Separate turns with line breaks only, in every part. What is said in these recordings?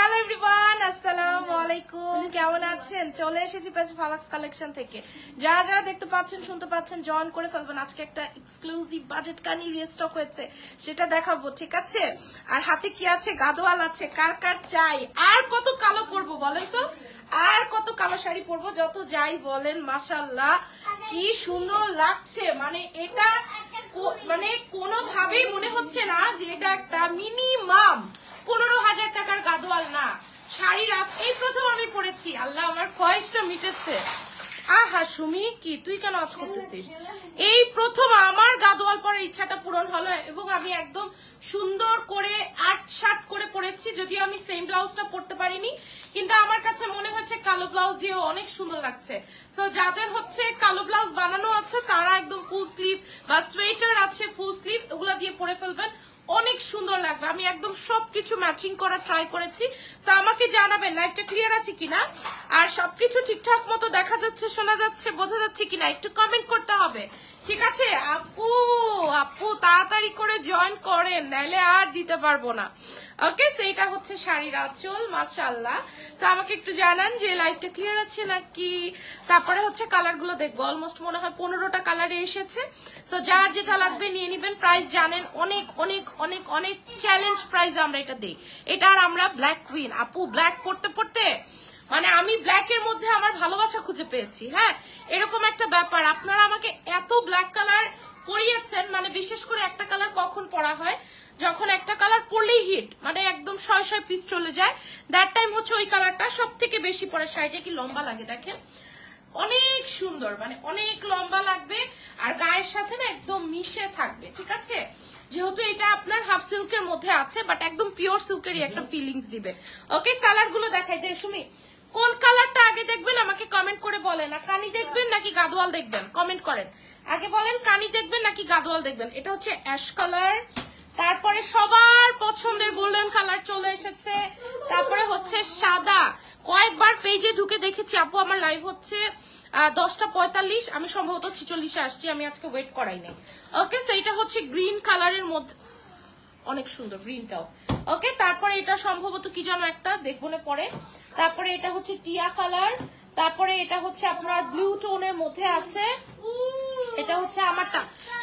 Hello everyone, আসসালামু আলাইকুম। কেমন আছেন? চলে এসেছি ফালাক্স কালেকশন থেকে। যারা যারা দেখতে পাচ্ছেন শুনতে পাচ্ছেন জয়েন করে ফেলবেন। আজকে একটা এক্সক্লুসিভ বাজেট কানি রিস্টক হয়েছে, সেটা দেখাবো, ঠিক আছে? আর হাতে কি আছে? গাদোয়াল আছে। কার কার চাই? আর কত কালো পরবো বলেন তো, আর কত কালো শাড়ি পরবো, যত যাই বলেন। মাশাআল্লাহ কি সুন্দর লাগছে, মানে এটা মানে কোনোভাবেই মনে হচ্ছে না যে এটা একটা মিনিমাম 15,000 টাকার গাদোয়াল না। শাড়ি রাত এই প্রথম আমি পরেছি, আল্লাহ আমার খয়েশটা মিটেছে। আহা সুমি, কি তুই কেন আজ করতেছিস? এই প্রথম আমার গাদোয়াল পরার ইচ্ছাটা পূরণ হলো এবং আমি একদম সুন্দর করে আট শার্ট করে পরেছি। যদিও আমি সেম ব্লাউজটা পরতে পারিনি, কিন্তু আমার কাছে মনে হচ্ছে কালো ব্লাউজ দিয়ে অনেক সুন্দর লাগছে। সো যাদের হচ্ছে কালো ব্লাউজ বানানো আছে তারা একদম ফুল স্লিভ বা সোয়েটার আছে ফুল স্লিভ, ওগুলা দিয়ে পরে ফেলবেন, অনেক সুন্দর লাগবে। আমি একদম সবকিছু ম্যাচিং করা ট্রাই করেছি। তো আমাকে জানাবেন লাইভটা ক্লিয়ার আছে কিনা, আর সবকিছু ঠিকঠাক মতো দেখা যাচ্ছে, শোনা যাচ্ছে, বোঝা যাচ্ছে কিনা একটু কমেন্ট করতে হবে, ঠিক আছে? আপু আপু তাড়াতাড়ি করে জয়েন করেন, নাইলে আর দিতে পারবো না। ওকে, সেইটা হচ্ছে শাড়ির আঁচল, মাশাআল্লাহ। তো আমাকে একটু জানান যে লাইভটা ক্লিয়ার আছে নাকি। তারপরে হচ্ছে কালার গুলো দেখবো, অলমোস্ট মনে হয় 15টা কালারে এসেছে। সো যার যেটা লাগবে নিয়ে নিবেন। প্রাইস জানেন অনেক অনেক অনেক অনেক চ্যালেঞ্জ প্রাইস আমরা এটা দিই। এটা আর আমরা ব্ল্যাক কুইন আপু, ব্ল্যাক পড়তে পড়তে মানে আমি ব্ল্যাকের মধ্যে আমার ভালোবাসা খুঁজে পেয়েছি। হ্যাঁ, এরকম একটা ব্যাপার। আপনারা আমাকে এত ব্ল্যাক কালার পরিয়েছেন, মানে বিশেষ করে একটা কালার কখন পরা হয় যখন একটা কালার পরলেই হিট, মানে একদম 600 পিস চলে যায়। দ্যাট টাইম হচ্ছে ওই কালারটা সব থেকে বেশি পরে। শাড়িটা কি লম্বা লাগে দেখেন, অনেক সুন্দর, মানে অনেক লম্বা লাগবে আর গায়ের সাথে না একদম মিশে থাকবে, ঠিক আছে? যেহেতু এটা আপনার হাফ সিল্কের মধ্যে আছে, বাট একদম পিওর সিল্কেরই একটা ফিলিংস দিবে। ওকে, কালার গুলো দেখাই দে সুমি। কোন কালারটা আগে দেখবেন আমাকে কমেন্ট করে বলেন। আর কানি দেখবেন নাকি গাদোয়াল দেখবেন কমেন্ট করেন। আগে বলেন কানি দেখবেন নাকি গাদোয়াল দেখবেন। এটা হচ্ছে অ্যাশ কালার, তারপরে সবার পছন্দের গোল্ডেন কালার চলে এসেছে, তারপরে হচ্ছে সাদা। কয়েকবার পেজে ঢুকে দেখেছি আপু আমার লাইভ হচ্ছে 10:45, আমি সম্ভবত 46-এ আসছি, আমি আজকে ওয়েট করাই নাই। ওকে, সো এটা হচ্ছে গ্রিন কালারের মধ্যে, অনেক সুন্দর গ্রিনটাও। ওকে, তারপরে এটা সম্ভবত কি যেন একটা দেখবো না পরে। তারপরে এটা হচ্ছে টিয়া কালার, তারপরে এটা হচ্ছে আপনার ব্লু টোনের মধ্যে আছে। এটা হচ্ছে আমারটা,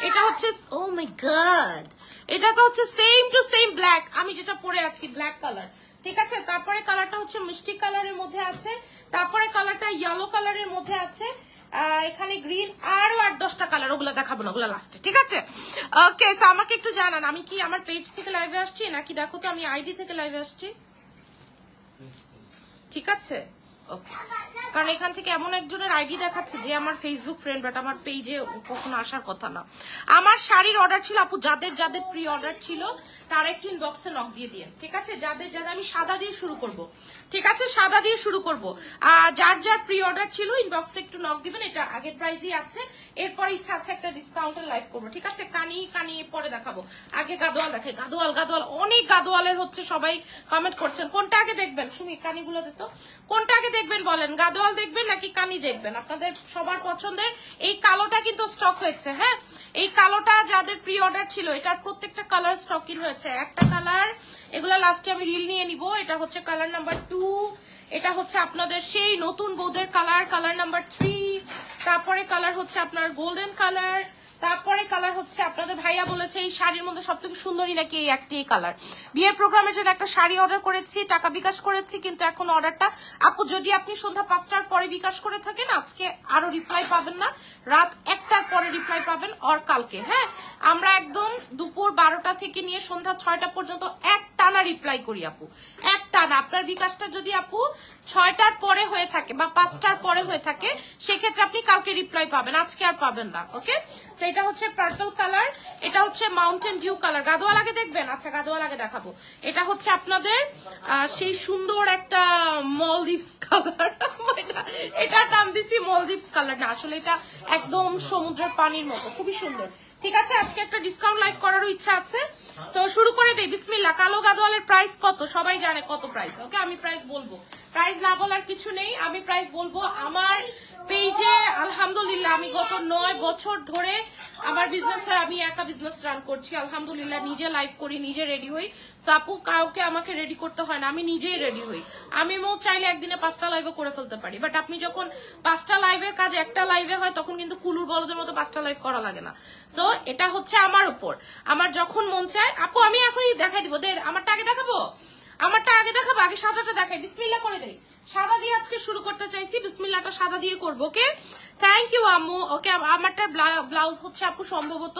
এটা হচ্ছে ও মাই গড, এটা তো হচ্ছে সেম টু সেম ব্ল্যাক আমি যেটা পরে আছি, ব্ল্যাক কালার, ঠিক আছে? তারপরে কালারটা হচ্ছে মিষ্টি কালারের মধ্যে আছে, তারপরে কালারটা ইয়েলো কালারের মধ্যে আছে, এখানে গ্রিন, আরো 8-10টা কালার, ওগুলা দেখাবো না, ওগুলা লাস্টে, ঠিক আছে? ওকে, তো আমাকে একটু জানান আমি কি আমার পেজ থেকে লাইভে আসছি নাকি দেখো তো আমি আইডি থেকে লাইভে আসছি, ঠিক আছে? কারণ এখান থেকে এমন একজনের আইডি দেখাচ্ছে যে আমার ফেসবুক ফ্রেন্ড, বাট আমার পেজে কখনো আসার কথা না। আমার শাড়ির অর্ডার ছিল আপু, যাদের যাদের প্রি অর্ডার ছিল তারা একটু ইনবক্সে নক দিয়ে দিন, ঠিক আছে? যাদের যাদের, আমি সাদা দিয়ে শুরু করব, ঠিক আছে? সাদা দিয়ে শুরু করব। আর যার যার প্রি অর্ডার ছিল ইনবক্সে একটু নক দিবেন। এটা আগের প্রাইসই আছে, এরপর ইচ্ছা আছে একটা ডিসকাউন্টের লাইভ করবো, ঠিক আছে? কানি কানি পরে দেখাবো, আগে গাদোয়াল দেখাই। গাদোয়াল গাদোয়াল অনেক গাদোয়ালের হচ্ছে, সবাই কমেন্ট করছেন। কোনটা আগে দেখবেন সুমি? কানিগুলো দিত, কোনটা আগে দেখবেন বলেন? গাদোয়াল দেখবেন নাকি কানি দেখবেন? আপনাদের সবার পছন্দের এই কালোটা কিন্তু স্টক হয়েছে। হ্যাঁ, এই কালোটা যাদের প্রি অর্ডার ছিল, এটার প্রত্যেকটা কালার স্টক ইন হয়েছে। একটা কালার, এগুলা লাস্টে আমি রিল নিয়ে নিব। এটা হচ্ছে কালার নাম্বার 2, এটা হচ্ছে আপনাদের সেই নতুন বৌদের কালার, কালার নাম্বার 3, তারপরে কালার হচ্ছে আপনার গোল্ডেন কালার, তারপরে কালার হচ্ছে আপনাদের ভাইয়া বলেছে এই শাড়ির মধ্যে সব থেকে সুন্দরী নাকি এই একটি কালার। বিয়ের প্রোগ্রামের জন্য একটা শাড়ি অর্ডার করেছি, টাকা বিকাশ করেছি, কিন্তু এখন অর্ডারটা আপু যদি আপনি সন্ধ্যা 5টার পরে বিকাশ করে থাকেন আজকে আরো রিপ্লাই পাবেন না, রাত 1টার পরে রিপ্লাই পাবেন, আর কালকে। হ্যাঁ, আমরা একদম দুপুর 12টা থেকে নিয়ে সন্ধ্যা 6টা পর্যন্ত এক টানা রিপ্লাই করি আপু, এক টানা। আপনার বিকাশটা যদি আপু 6টার পরে হয়ে থাকে বা 5টার পরে হয়ে থাকে, সেক্ষেত্রে আপনি কালকে রিপ্লাই পাবেন, আজকে আর পাবেন না। ওকে, তো এটা হচ্ছে পার্পল কালার, এটা হচ্ছে মাউন্টেন ডিউ কালার। গাদোয়াল আগে দেখবেন? আচ্ছা, গাদোয়াল আগে দেখাবো। এটা হচ্ছে আপনাদের সেই সুন্দর একটা মলদ্বীপস কালার, এটার নাম দিছি মলদ্বীপস কালার, না আসলে এটা একদম সমুদ্রের পানির মতো, খুবই সুন্দর, ঠিক আছে? আজকে একটা ডিসকাউন্ট লাইভ করারও ইচ্ছা আছে, তো শুরু করে দেই। বিসমিল্লাহ। কালো গাদোয়ালের প্রাইস কত? সবাই জানে কত প্রাইস। ওকে, আমি প্রাইস বলবো, প্রাইস না বলার কিছু নেই, আমি প্রাইস বলবো। আমার পেজে আলহামদুলিল্লাহ আমি গত 9 বছর ধরে আমার বিজনেস, আমি একা বিজনেস রান করছি আলহামদুলিল্লাহ। নিজে লাইভ করি, নিজে রেডি হই। সাপু কাউকে আমাকে রেডি করতে হয় না, আমি নিজেই রেডি হই। আমি চাইলে একদিনে 5টা লাইভও করে ফেলতে পারি, বাট আপনি যখন 5টা লাইভের কাজ একটা লাইভে হয় তখন কিন্তু কুলুর বলদের মতো 5টা লাইভ করা লাগে না। সো এটা হচ্ছে আমার উপর, আমার যখন মন চায়। আপু আমি এখনই দেখাই দিব, আমারটা আগে দেখাবো, আগে সাদাটা দেখাই। বিসমিল্লাহ করে দেই, সাদা দিয়ে আজকে শুরু করতে চাইছি, বিসমিল্লাহটা সাদা দিয়ে করবো। ওকে, থ্যাংক ইউ আম্মু। ওকে, আমারটা ব্লাউজ হচ্ছে আপু সম্ভবত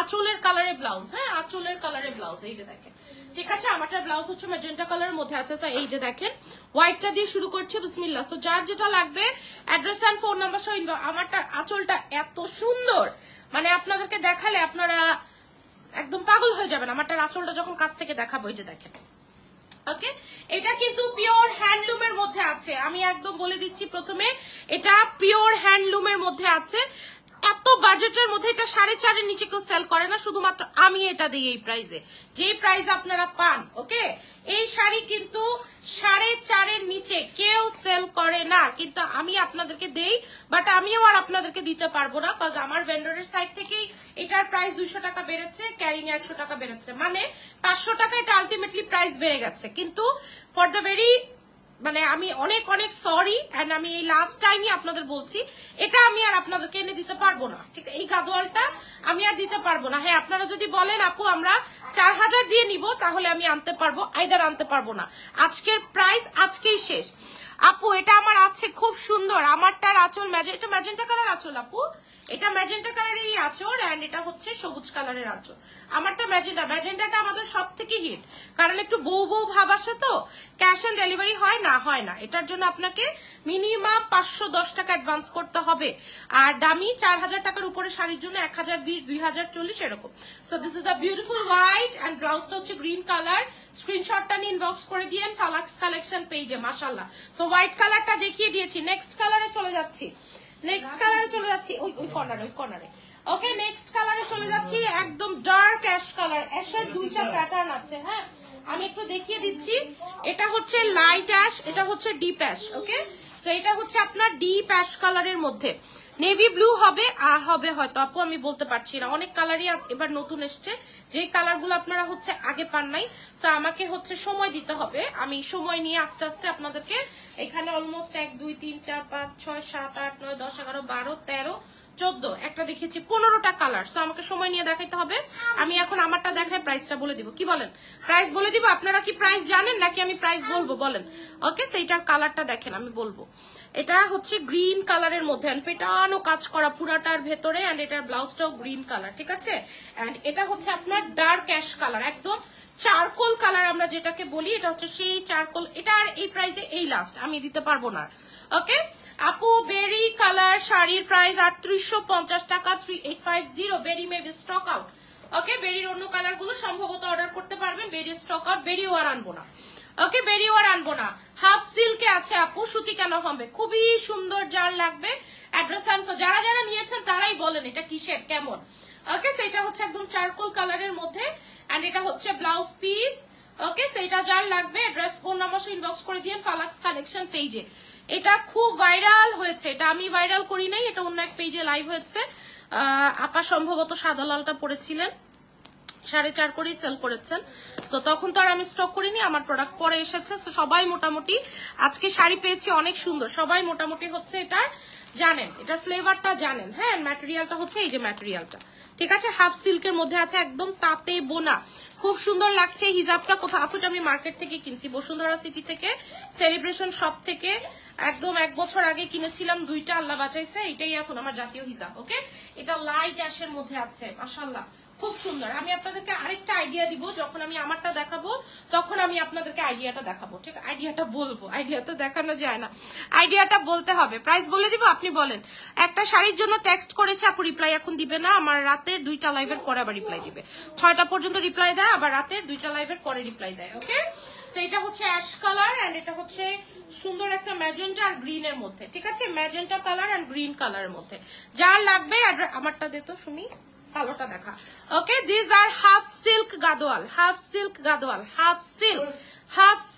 আঁচলের কালারের ব্লাউজ। হ্যাঁ, আঁচলের কালারের ব্লাউজ, এই যে দেখেন। ঠিক আছে, আমারটা ব্লাউজ হচ্ছে ম্যাজেন্টা কালারের মধ্যে আছে। এই যে দেখেন, হোয়াইটটা দিয়ে শুরু করছে, বিসমিল্লাহ। সো যার যেটা লাগবে অ্যাড্রেস এন্ড ফোন নাম্বার সহ ইনবক্স। আমারটা আঁচলটা এত সুন্দর, মানে আপনাদেরকে দেখালে আপনারা একদম পাগল হয়ে যাবেন। আমারটার আঁচলটা যখন কাছ থেকে দেখাবো, এই যে দেখেন। ওকে, এটা কিন্তু পিওর হ্যান্ডলুমের মধ্যে আছে, আমি একদম বলে দিচ্ছি প্রথমে, এটা পিওর হ্যান্ডলুমের মধ্যে আছে। এত বাজেটের মধ্যে এটা 4.5-এর নিচে কেউ সেল করে না, শুধুমাত্র আমি এটা দিই এই প্রাইসে, যে প্রাইস আপনারা পান। ওকে, এই শাড়ি কিন্তু 4.5-এর নিচে কেউ সেল করে না, কিন্তু আমি আপনাদেরকে দেই। বাট আমিও আর আপনাদেরকে দিতে পারবো না, কারণ আমার ভেন্ডরের সাইড থেকেই এটার প্রাইস 200 টাকা বেড়েছে, ক্যারিং 100 টাকা বেড়েছে, মানে 500 টাকা এটা আলটিমেটলি প্রাইস বেড়ে গেছে। কিন্তু ফর দ্য ভেরি, মানে আমি অনেক অনেক সরি, এন্ড আমি এই লাস্ট টাইমই আপনাদের বলছি, এটা আমি আর আপনাদেরকে এনে দিতে পারবো না। ঠিক, এই গাদোয়ালটা আমি আর দিতে পারবো না। হ্যাঁ, আপনারা যদি বলেন আপু আমরা 4000 দিয়ে নিব, তাহলে আমি আনতে পারবো, আইদার আনতে পারবো না। আজকের প্রাইস আজকেই শেষ। আপু এটা আমার আছে খুব সুন্দর, আমারটার আঁচল এটা ম্যাজেন্টা কালার আঁচল আপু, এটা ম্যাজেন্টা কালারেরই আঁচল, এন্ড এটা হচ্ছে সবুজ কালারের আঁচল। আমারটা ম্যাজেন্টাটা আমাদের সব থেকে হিট, কারণ একটু বউ বউ ভাব আসে তো, ক্যাশ অন ডেলিভারি হয় না। এটার জন্য আপনাকে মিনিমাম 510 টাকা অ্যাডভান্স করতে হবে, আর দামি 4000 টাকার উপরে শাড়ির জন্য 1020, 2040 এরকম। So this is the beautiful white, and ব্লাউজটা হচ্ছে গ্রিন কালার। স্ক্রিনশটটা নিয়ে ইনবক্স করে দিয়েন ফালাক্স কালেকশন পেজে, মাশাআল্লাহ। সো হোয়াইট কালারটা দেখিয়ে দিয়েছি, নেক্সট কালারে চলে যাচ্ছি। ওই কর্নারে। ওকে, নেক্সট কালারে চলে যাচ্ছি, একদম ডার্ক অ্যাশ কালার। অ্যাশের 2টা প্যাটার্ন আছে। হ্যাঁ, আমি একটু দেখিয়ে দিচ্ছি। এটা হচ্ছে লাইট অ্যাশ, এটা হচ্ছে ডিপ অ্যাশ। ওকে, তো এটা হচ্ছে আপনার ডিপ অ্যাশ কালারের মধ্যে নেভি ব্লু হবে হয়তো আপু, আমি বলতে পারছি না। অনেক কালারই এবার নতুন এসছে, যে কালারগুলো আপনারা হচ্ছে আগে পান নাই। তো আমাকে হচ্ছে সময় দিতে হবে, আমি সময় নিয়ে আস্তে আস্তে আপনাদেরকে এখানে অলমোস্ট 1 2 3 4 5 6 7 8 9 10 11 12 13 14 একটা দেখেছি 15টা কালার। সো আমাকে সময় নিয়ে দেখাইতে হবে। আমি এখন আমারটা দেখাই, প্রাইসটা বলে দিব। কি বলেন, প্রাইস বলে দিব? আপনারা কি প্রাইস জানেন নাকি আমি প্রাইস বলবো বলেন? ওকে, সেইটার কালারটা দেখেন, আমি বলবো। এটা হচ্ছে গ্রিন কালারের মধ্যে, পেটানো কাজ করা পুরাটার ভেতরে, এন্ড এটার ব্লাউজটাও গ্রিন কালার। ঠিক আছে, এন্ড এটা হচ্ছে আপনার ডার্ক অ্যাশ কালার, একদম চারকোল কালার আমরা যেটাকে বলি, এটা হচ্ছে সেই চারকোল। এটা আর এই প্রাইসে এই লাস্ট, আমি দিতে পারবো না। ওকে আপু, বেরি কালার শাড়ির প্রাইস 3850 টাকা, 3850। বেরি মেবি স্টক আউট। ওকে, বেরির অন্য কালার গুলো সম্ভবত অর্ডার করতে পারবেন, বেরি স্টক আউট, বেরিও আর আনবো না। ওকে, বেরিও আর আনবো না। হাফ সিল্কে আছে আপু, সুতি কেন হবে, খুবই সুন্দর। যার লাগবে অ্যাড্রেস এন্ড যারা যারা নিয়েছেন তারাই বলেন এটা কিসের কেমন। ওকে, সেটা হচ্ছে একদম চারকোল কালারের মধ্যে, এন্ড এটা হচ্ছে ব্লাউজ পিস। ওকে, সেটা যার লাগবে অ্যাড্রেস ফোন নাম্বার ইনবক্স করে দিয়েন ফালাক্স কালেকশন পেজে। এটা খুব ভাইরাল হয়েছে, এটা আমি ভাইরাল করি নাই, এটা অন্য এক পেজে লাইভ হয়েছে। আপা সম্ভবত সাদা লালটা পরেছিলেন, 4.5 করেই সেল করেছেন। সো তখন তো আর আমি স্টক করিনি, আমার প্রোডাক্ট পরে এসেছে। সো সবাই মোটামুটি আজকে শাড়ি পেয়েছি অনেক সুন্দর, সবাই মোটামুটি হচ্ছে এটা জানেন, এটার ফ্লেভারটা জানেন। হ্যাঁ, ম্যাটেরিয়ালটা হচ্ছে এই যে ম্যাটেরিয়ালটা, ঠিক আছে, হাফ সিল্কের মধ্যে আছে, একদম তাঁতে বোনা, খুব সুন্দর লাগছে। হিজাবটা কোথাও আপুটা আমি মার্কেট থেকে কিনছি, বসুন্ধরা সিটি থেকে, সেলিব্রেশন শপ থেকে, একদম 1 বছর আগে কিনেছিলাম, 2টা, আল্লাহ বাঁচাইছে, এটাই এখন আমার জাতীয় হিজাব। ওকে, এটা লাইট অ্যাশের মধ্যে আছে, মাশাআল্লাহ খুব সুন্দর। আমি আপনাদেরকে আরেকটা আইডিয়া দিব, যখন আমি আমারটা দেখাবো তখন আমি আপনাদেরকে আইডিয়াটা দেখাবো। ঠিক, আইডিয়াটা বলবো, আইডিয়া তো দেখানো যায় না, আইডিয়াটা বলতে হবে। প্রাইস বলে দিব, আপনি বলেন। একটা শাড়ির জন্য টেক্সট করেছে আপু, রিপ্লাই এখন দিবে না, আমার রাতের 2টা লাইভের পরে আবার রিপ্লাই দিবে। 6টা পর্যন্ত রিপ্লাই দেয়, আবার রাতের 2টা লাইভের পরে রিপ্লাই দেয়। ওকে, সেইটা হচ্ছে অ্যাশ কালার, এন্ড এটা হচ্ছে সুন্দর একটা ম্যাজেন্টা আর গ্রিন এর মধ্যে। ঠিক আছে, ম্যাজেন্টা কালার এন্ড গ্রিন কালারের মধ্যে। যার লাগবে আমারটা দে তো সুমি, কালোটা দেখা। Okay, this are half silk Gadwal, half silk Gadwal, half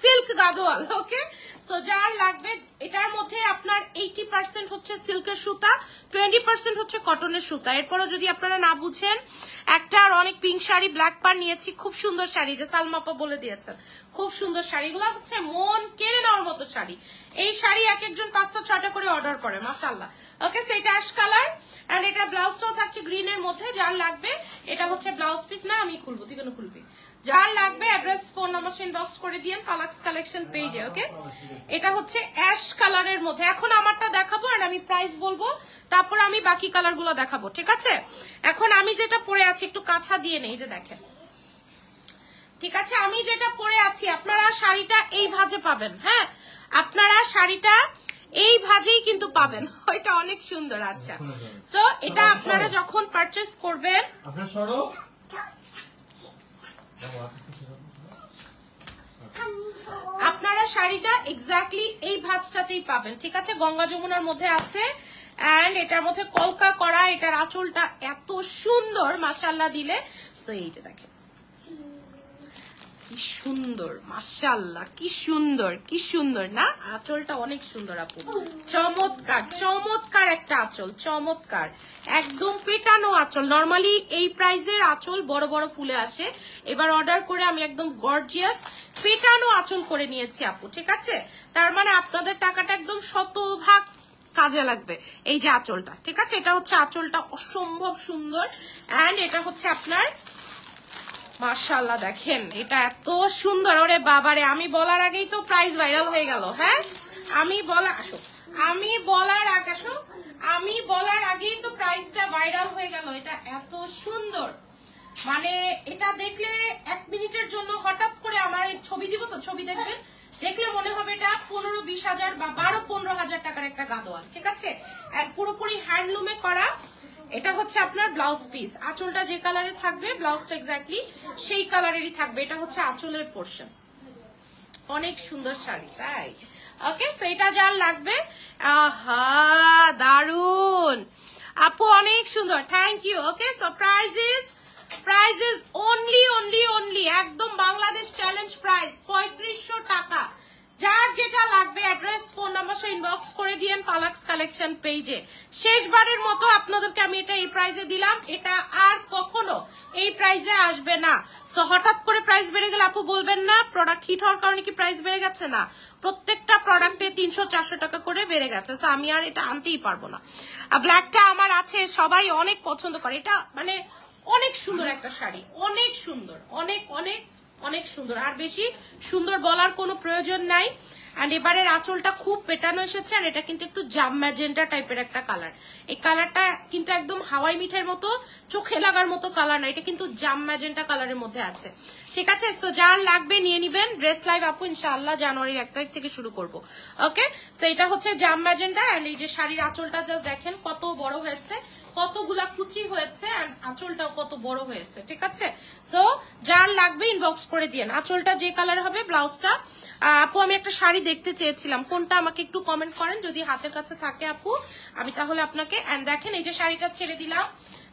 silk Gadwal. Okay, so so যার লাগবে এটার মধ্যে আপনার 80% হচ্ছে সিল্কের সুতা, 20% হচ্ছে কটনের সুতা। এরপরও যদি আপনারা না বুঝেন, একটা আর অনেক পিঙ্ক শাড়ি ব্ল্যাক পার নিয়েছি, খুব সুন্দর শাড়ি, যে সালমাপা বলে দিয়েছেন, খুব সুন্দর শাড়িগুলো হচ্ছে মন কেড়ে নেওয়ার মতো শাড়ি। এই শাড়ি এক একজন 5টা 6টা করে অর্ডার করে, মাশাআল্লাহ। ওকে, সেটা অ্যাশ কালার এন্ড এটা ব্লাউজটাও থাকছে গ্রিনের মধ্যে। যার লাগবে এটা হচ্ছে ব্লাউজ পিস, না আমি খুলবো, তুই কেন খুলবি? যার লাগবে অ্যাড্রেস ফোন নাম্বার ইনবক্স করে দিয়েন ফালাক্স কালেকশন পেজে। ওকে, এটা হচ্ছে অ্যাশ কালারের মধ্যে। এখন আমারটা দেখাবো আর আমি প্রাইস বলবো, তারপর আমি বাকি কালার গুলো দেখাবো, ঠিক আছে? এখন আমি যেটা পরে আছি একটু কাঁচা দিয়ে নেই, যে দেখেন, ঠিক আছে? আমি যেটা পরে আছি, আপনারা শাড়িটা এই ভাঁজে পাবেন। হ্যাঁ, আপনারা শাড়িটা এই ভাজেই কিন্তু পাবেন, ওইটা অনেক সুন্দর। আচ্ছা, সো এটা আপনারা যখন পারচেজ করবেন, আপনারা শাড়িটা এক্স্যাক্টলি এই ভাঁজটাতেই পাবেন, ঠিক আছে? গঙ্গা যমুনার মধ্যে আছে এন্ড এটার মধ্যে কলকা করা, এটার আঁচলটা এত সুন্দর মাশাআল্লাহ দিলে। সো এইটা দেখেন কি সুন্দর, মাশাআল্লাহ, কি সুন্দর, কি সুন্দর না? আঁচলটা অনেক সুন্দর আপু, চমৎকার চমৎকার একটা আঁচল, চমৎকার, একদম পেটানো আঁচল। নরমালি এই প্রাইজের আঁচল বড় বড় ফুলে আসে, এবার অর্ডার করে আমি একদম গর্জিয়াস পেটানো আঁচল করে নিয়েছি আপু, ঠিক আছে? তার মানে আপনাদের টাকাটা একদম শতভাগ কাজে লাগবে। এই যে আঁচলটা, ঠিক আছে? এটা হচ্ছে আঁচলটা অসম্ভব সুন্দর এন্ড এটা হচ্ছে আপনার মাশাআল্লাহ, দেখেন এটা এত সুন্দর। ওরে বাবারে, আমি বলার আগেই তো প্রাইস ভাইরাল হয়ে গেল। হ্যাঁ, আমি বলার আগেই তো প্রাইসটা ভাইরাল হয়ে গেল। এটা এত সুন্দর, মানে এটা দেখলে 1 মিনিটের জন্য হঠাৎ করে আমার ছবি দিব তো, ছবি দেখবেন, দেখলে মনে হবে এটা 15-20 হাজার বা 12-15 হাজার টাকার একটা গাদোয়াল, ঠিক আছে? আর পুরোপুরি হ্যান্ডলুমে করা। এটা হচ্ছে আপনার ব্লাউজ পিস, আঁচলটা যে কালারে থাকবে ব্লাউজটা এক্স্যাক্টলি সেই কালারেরই থাকবে। এটা হচ্ছে আঁচলের পোরশন, অনেক সুন্দর শাড়ি, তাই? ওকে, সো এটা যার লাগবে, আহা দারুন আপু, অনেক সুন্দর, thank you. Okay, so price is only একদম বাংলাদেশ চ্যালেঞ্জ প্রাইস 3500 টাকা। যার যেটা লাগবে অ্যাড্রেস ফোন নাম্বার সহ ইনবক্স করে দিয়েন ফালাক্স কালেকশন পেজে। শেষবারের মতো আপনাদেরকে আমি এটা এই প্রাইসে দিলাম, এটা আর কখনো এই প্রাইসে আসবে না। সো হঠাৎ করে প্রাইস বেড়ে গেলে আপু বলবেন না প্রোডাক্ট হিট হওয়ার কারণে কি প্রাইস বেড়ে গেছে, না, প্রত্যেকটা প্রোডাক্টে 300-400 টাকা করে বেড়ে গেছে। সো আমি আর এটা আনতেই পারবো না। আর ব্ল্যাকটা আমার আছে, সবাই অনেক পছন্দ করে, এটা মানে অনেক সুন্দর একটা শাড়ি, অনেক সুন্দর, অনেক অনেক অনেক সুন্দর, আর বেশি সুন্দর বলার কোনো প্রয়োজন নাই। এন্ড এবারের আঁচলটা খুব পেটানো এসেছে, আর এটা কিন্তু একটু জাম ম্যাজেন্টা টাইপের একটা কালার। এই কালারটা কিন্তু একদম হাওয়াই মিঠাইয়ের মতো চোখে লাগার মতো কালার না, এটা কিন্তু জাম ম্যাজেন্টা কালারের মধ্যে আছে, ঠিক আছে? সো যার লাগবে নিয়ে নিবেন। ড্রেস লাইভ আপু ইনশাআল্লাহ জানুয়ারির 1 তারিখ থেকে শুরু করব। ওকে, সো এটা হচ্ছে জাম ম্যাজেন্টা এন্ড এই যে শাড়ির আঁচলটা জাস্ট দেখেন কত বড় হয়েছে, কতগুলা কুচি হয়েছে, আর আঁচলটাও কত বড় হয়েছে, ঠিক আছে? সো যার লাগবে ইনবক্স করে দিয়েন। আঁচলটা যে কালার হবে, ব্লাউজটা আপু আমি একটা শাড়ি দেখতে চেয়েছিলাম, কোনটা আমাকে একটু কমেন্ট করেন যদি হাতের কাছে থাকে আপু, আমি তাহলে আপনাকে। এন্ড দেখেন এই যে শাড়িটা ছেড়ে দিলাম,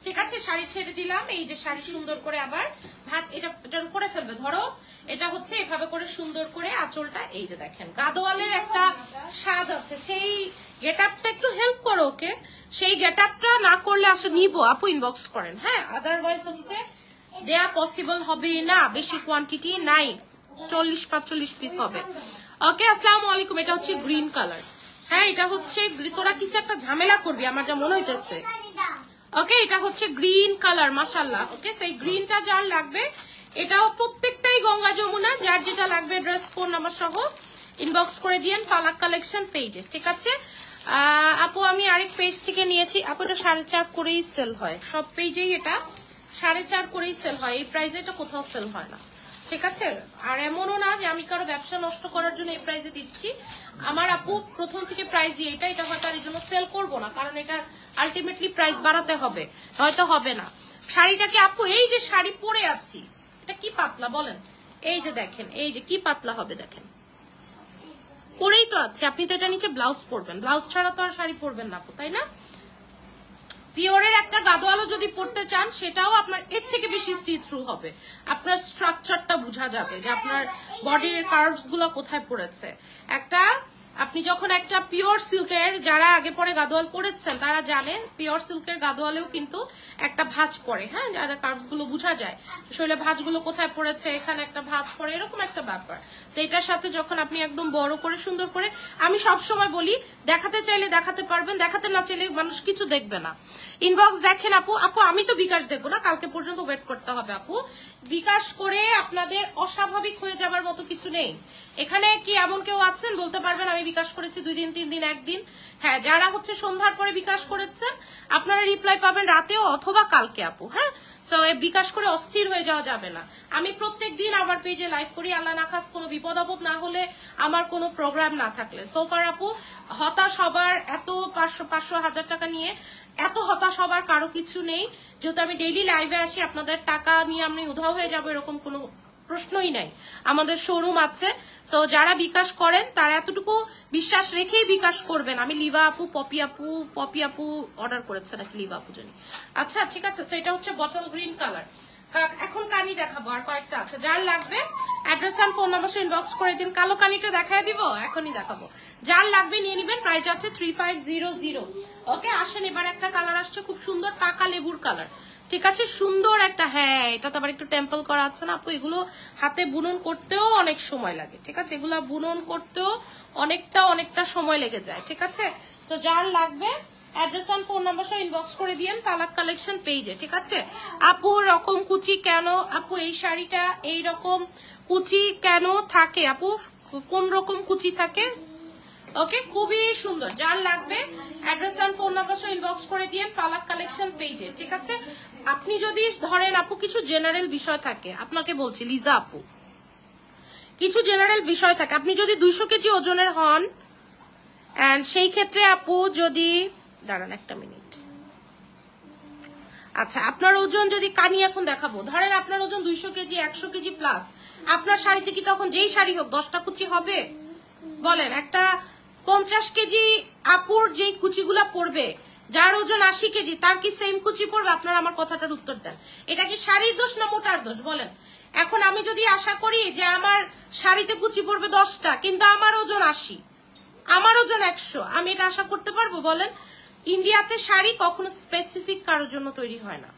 ঠিক আছে? শাড়ি ছেড়ে দিলাম, এই যে শাড়ি সুন্দর করে আবার ভাঁজ, এটার উপরে ফেলবে, ধরো এটা হচ্ছে এভাবে করে সুন্দর করে আঁচলটা, এই যে দেখেন গাদোয়ালের একটা সাজ আছে, সেই গেটআপটা একটু হেল্প করো ওকে, সেই গেটআপটা না করলে আসলে নিব আপু ইনবক্স করেন। হ্যাঁ, আদারওয়াইজ হচ্ছে দেয়া পসিবল হবে না, বেশি কোয়ান্টিটি নাই, 40-45 পিস হবে। ওকে, আসসালামু আলাইকুম। এটা হচ্ছে গ্রিন কালার। হ্যাঁ, এটা হচ্ছে, তোরা কিছু একটা ঝামেলা করবি আমার যা মনে হইতেছে। ওকে, এটা হচ্ছে গ্রিন কালার, মাশাআল্লাহ। ওকে, সেই গ্রিনটা যার লাগবে, এটাও প্রত্যেকটাই গঙ্গা যমুনা, যার যেটা লাগবে ড্রেস ফোন নাম্বার সহ ইনবক্স করে দিয়েন ফালাক কালেকশন পেজে, ঠিক আছে? আপু আমি আরেক পেজ থেকে নিয়েছি আপু, এটা 4.5 করেই সেল হয়, সব পেজেই এটা 4.5 করেই সেল হয়, এই প্রাইসে এটা কোথাও সেল হয় না, ঠিক আছে? আর এমনও না যে আমি কারো ব্যবসা নষ্ট করার জন্য এই প্রাইসে দিচ্ছি, আমার আপু প্রথম থেকে প্রাইস এটা হয়তো আর এই জন্য সেল করবো না, কারণ এটা আলটিমেটলি প্রাইস বাড়াতে হবে, হয়তো হবে না। শাড়িটাকে আপু, এই যে শাড়ি পরে আছি, এটা কি পাতলা বলেন, এই যে দেখেন, এই যে কি পাতলা হবে দেখেন, পরেই তো আছে, আপনি তো এটা নিচে ব্লাউজ পরবেন, ব্লাউজ ছাড়া তো আর শাড়ি পরবেন না আপু, তাই না? পিওরের একটা গাদোয়ালও যদি পড়তে চান, সেটাও আপনার এর থেকে বেশি সি থ্রু হবে, আপনার স্ট্রাকচারটা বোঝা যাবে যে আপনার বডির কার্ভস গুলো কোথায় পড়েছে। একটা আপনি যখন একটা পিওর সিল্কের, যারা আগে পরে গাদোয়াল পরেছেন তারা জানে পিওর সিল্কের গাদোয়ালেও কিন্তু একটা ভাঁজ পড়ে, হ্যাঁ, যারা কার্ভস গুলো বোঝা যায়, শরীরে ভাঁজগুলো কোথায় পড়েছে, এখানে একটা ভাঁজ পড়ে, এরকম একটা ব্যাপার। সেইটার সাথে যখন আপনি একদম বড় করে সুন্দর করে, আমি সব সময় বলি দেখাতে চাইলে দেখাতে পারবেন, দেখাতে না চাইলে মানুষ কিছু দেখবে না। ইনবক্স দেখেন আপু, আপু আমি তো বিকাশ দেখবো না, কালকে পর্যন্ত ওয়েট করতে হবে আপু। বিকাশ করে আপনাদের অস্বাভাবিক হয়ে যাবার মতো কিছু নেই। এখানে কি এমন কেউ আছেন বলতে পারবেন আমি বিকাশ করেছি 2 দিন 3 দিন 1 দিন? হ্যাঁ, যারা হচ্ছে সন্ধ্যার পরে বিকাশ করেছেন আপনারা রিপ্লাই পাবেন রাতেও অথবা কালকে আপু। হ্যাঁ, সো বিকাশ করে অস্থির হয়ে যাওয়া যাবে না। আমি প্রত্যেক দিন আমার পেজে লাইভ করি, আল্লাহ না খাস কোনো বিপদ আপদ না হলে, আমার কোনো প্রোগ্রাম না থাকলে। সোফার আপু হতাশ হবার, এত 500-1000 টাকা নিয়ে এত হতাশ হবার কারো কিছু নেই, যেহেতু আমি ডেইলি লাইভে আসি। আপনাদের টাকা নিয়ে আমি উধাও হয়ে যাবো এরকম কোনো প্রশ্নই নাই। আমাদের শোরুম আছে, সো যারা বিকাশ করেন তারা এতটুকু বিশ্বাস রেখেই বিকাশ করবেন। আমি লিভা আপু, পপি আপু অর্ডার করেছে নাকি লিভা আপু জানি। আচ্ছা ঠিক আছে, সো এটা হচ্ছে বটল গ্রিন কালার। এখন কানি দেখাবো, আর কয়েকটা আছে, যার লাগবে অ্যাড্রেস আর ফোন নাম্বার ইনবক্স করে দিন। কালো কানিটা দেখায় দিব, এখনই দেখাবো, যার লাগবে নিয়ে নিবেন। প্রাইস আছে 3500। ওকে, আসেন এবার একটা কালার আসছে খুব সুন্দর, পাকা লেবুর কালার। ঠিক আছে, সুন্দর একটা, হ্যাঁ এটা তো আবার একটু টেম্পল করা আছে না আপু, এগুলো হাতে বুনন করতেও অনেক সময় লাগে। ঠিক আছে, এগুলা বুনন করতেও অনেকটা সময় লেগে যায়। ঠিক আছে, তো যার লাগবে অ্যাড্রেস আর ফোন নাম্বার সহ ইনবক্স করে দিয়েন ফালাক কালেকশন পেজে। ঠিক আছে আপু, রকম কুচি কেন আপু, এই শাড়িটা এই রকম কুচি কেন থাকে আপু, কোন রকম কুচি থাকে? ওকে, খুবই সুন্দর, যার লাগবে অ্যাড্রেস আর ফোন নাম্বার সহ ইনবক্স করে দিয়েন ফালাক কালেকশন পেজে। ঠিক আছে, আপনি যদি ধরেন আপু কিছু জেনারেল বিষয় থাকে, আপনাকে বলছি লিজা আপু, কিছু জেনারেল বিষয় থাকে, আপনি যদি 200 কেজি ওজনের হন, এন্ড সেই ক্ষেত্রে আপু যদি দাঁড়ান একটা মিনিট, আচ্ছা আপনার ওজন যদি, কানি এখন দেখাবো, ধরেন আপনার ওজন 200 কেজি 100 কেজি প্লাস, আপনার শাড়িতে কি তখন যেই শাড়ি হোক 10টা কুচি হবে? বলেন, একটা 50 কেজি আপুর যেই কুচিগুলা পড়বে, যার ওজন 80 কেজি তার কি সেম কুচি পড়বে? আপনারা আমার কথাটার উত্তর দেন। এটা কি শাড়ির দোষ না মোটার দোষ বলেন? এখন আমি যদি আশা করি যে আমার শাড়িতে কুচি পড়বে 10টা, কিন্তু আমার ওজন 80, আমার ওজন 100, আমি এটা আশা করতে পারবো? বলেন, ইন্ডিয়াতে শাড়ি কখনো স্পেসিফিক কারোর জন্য তৈরি হয় না।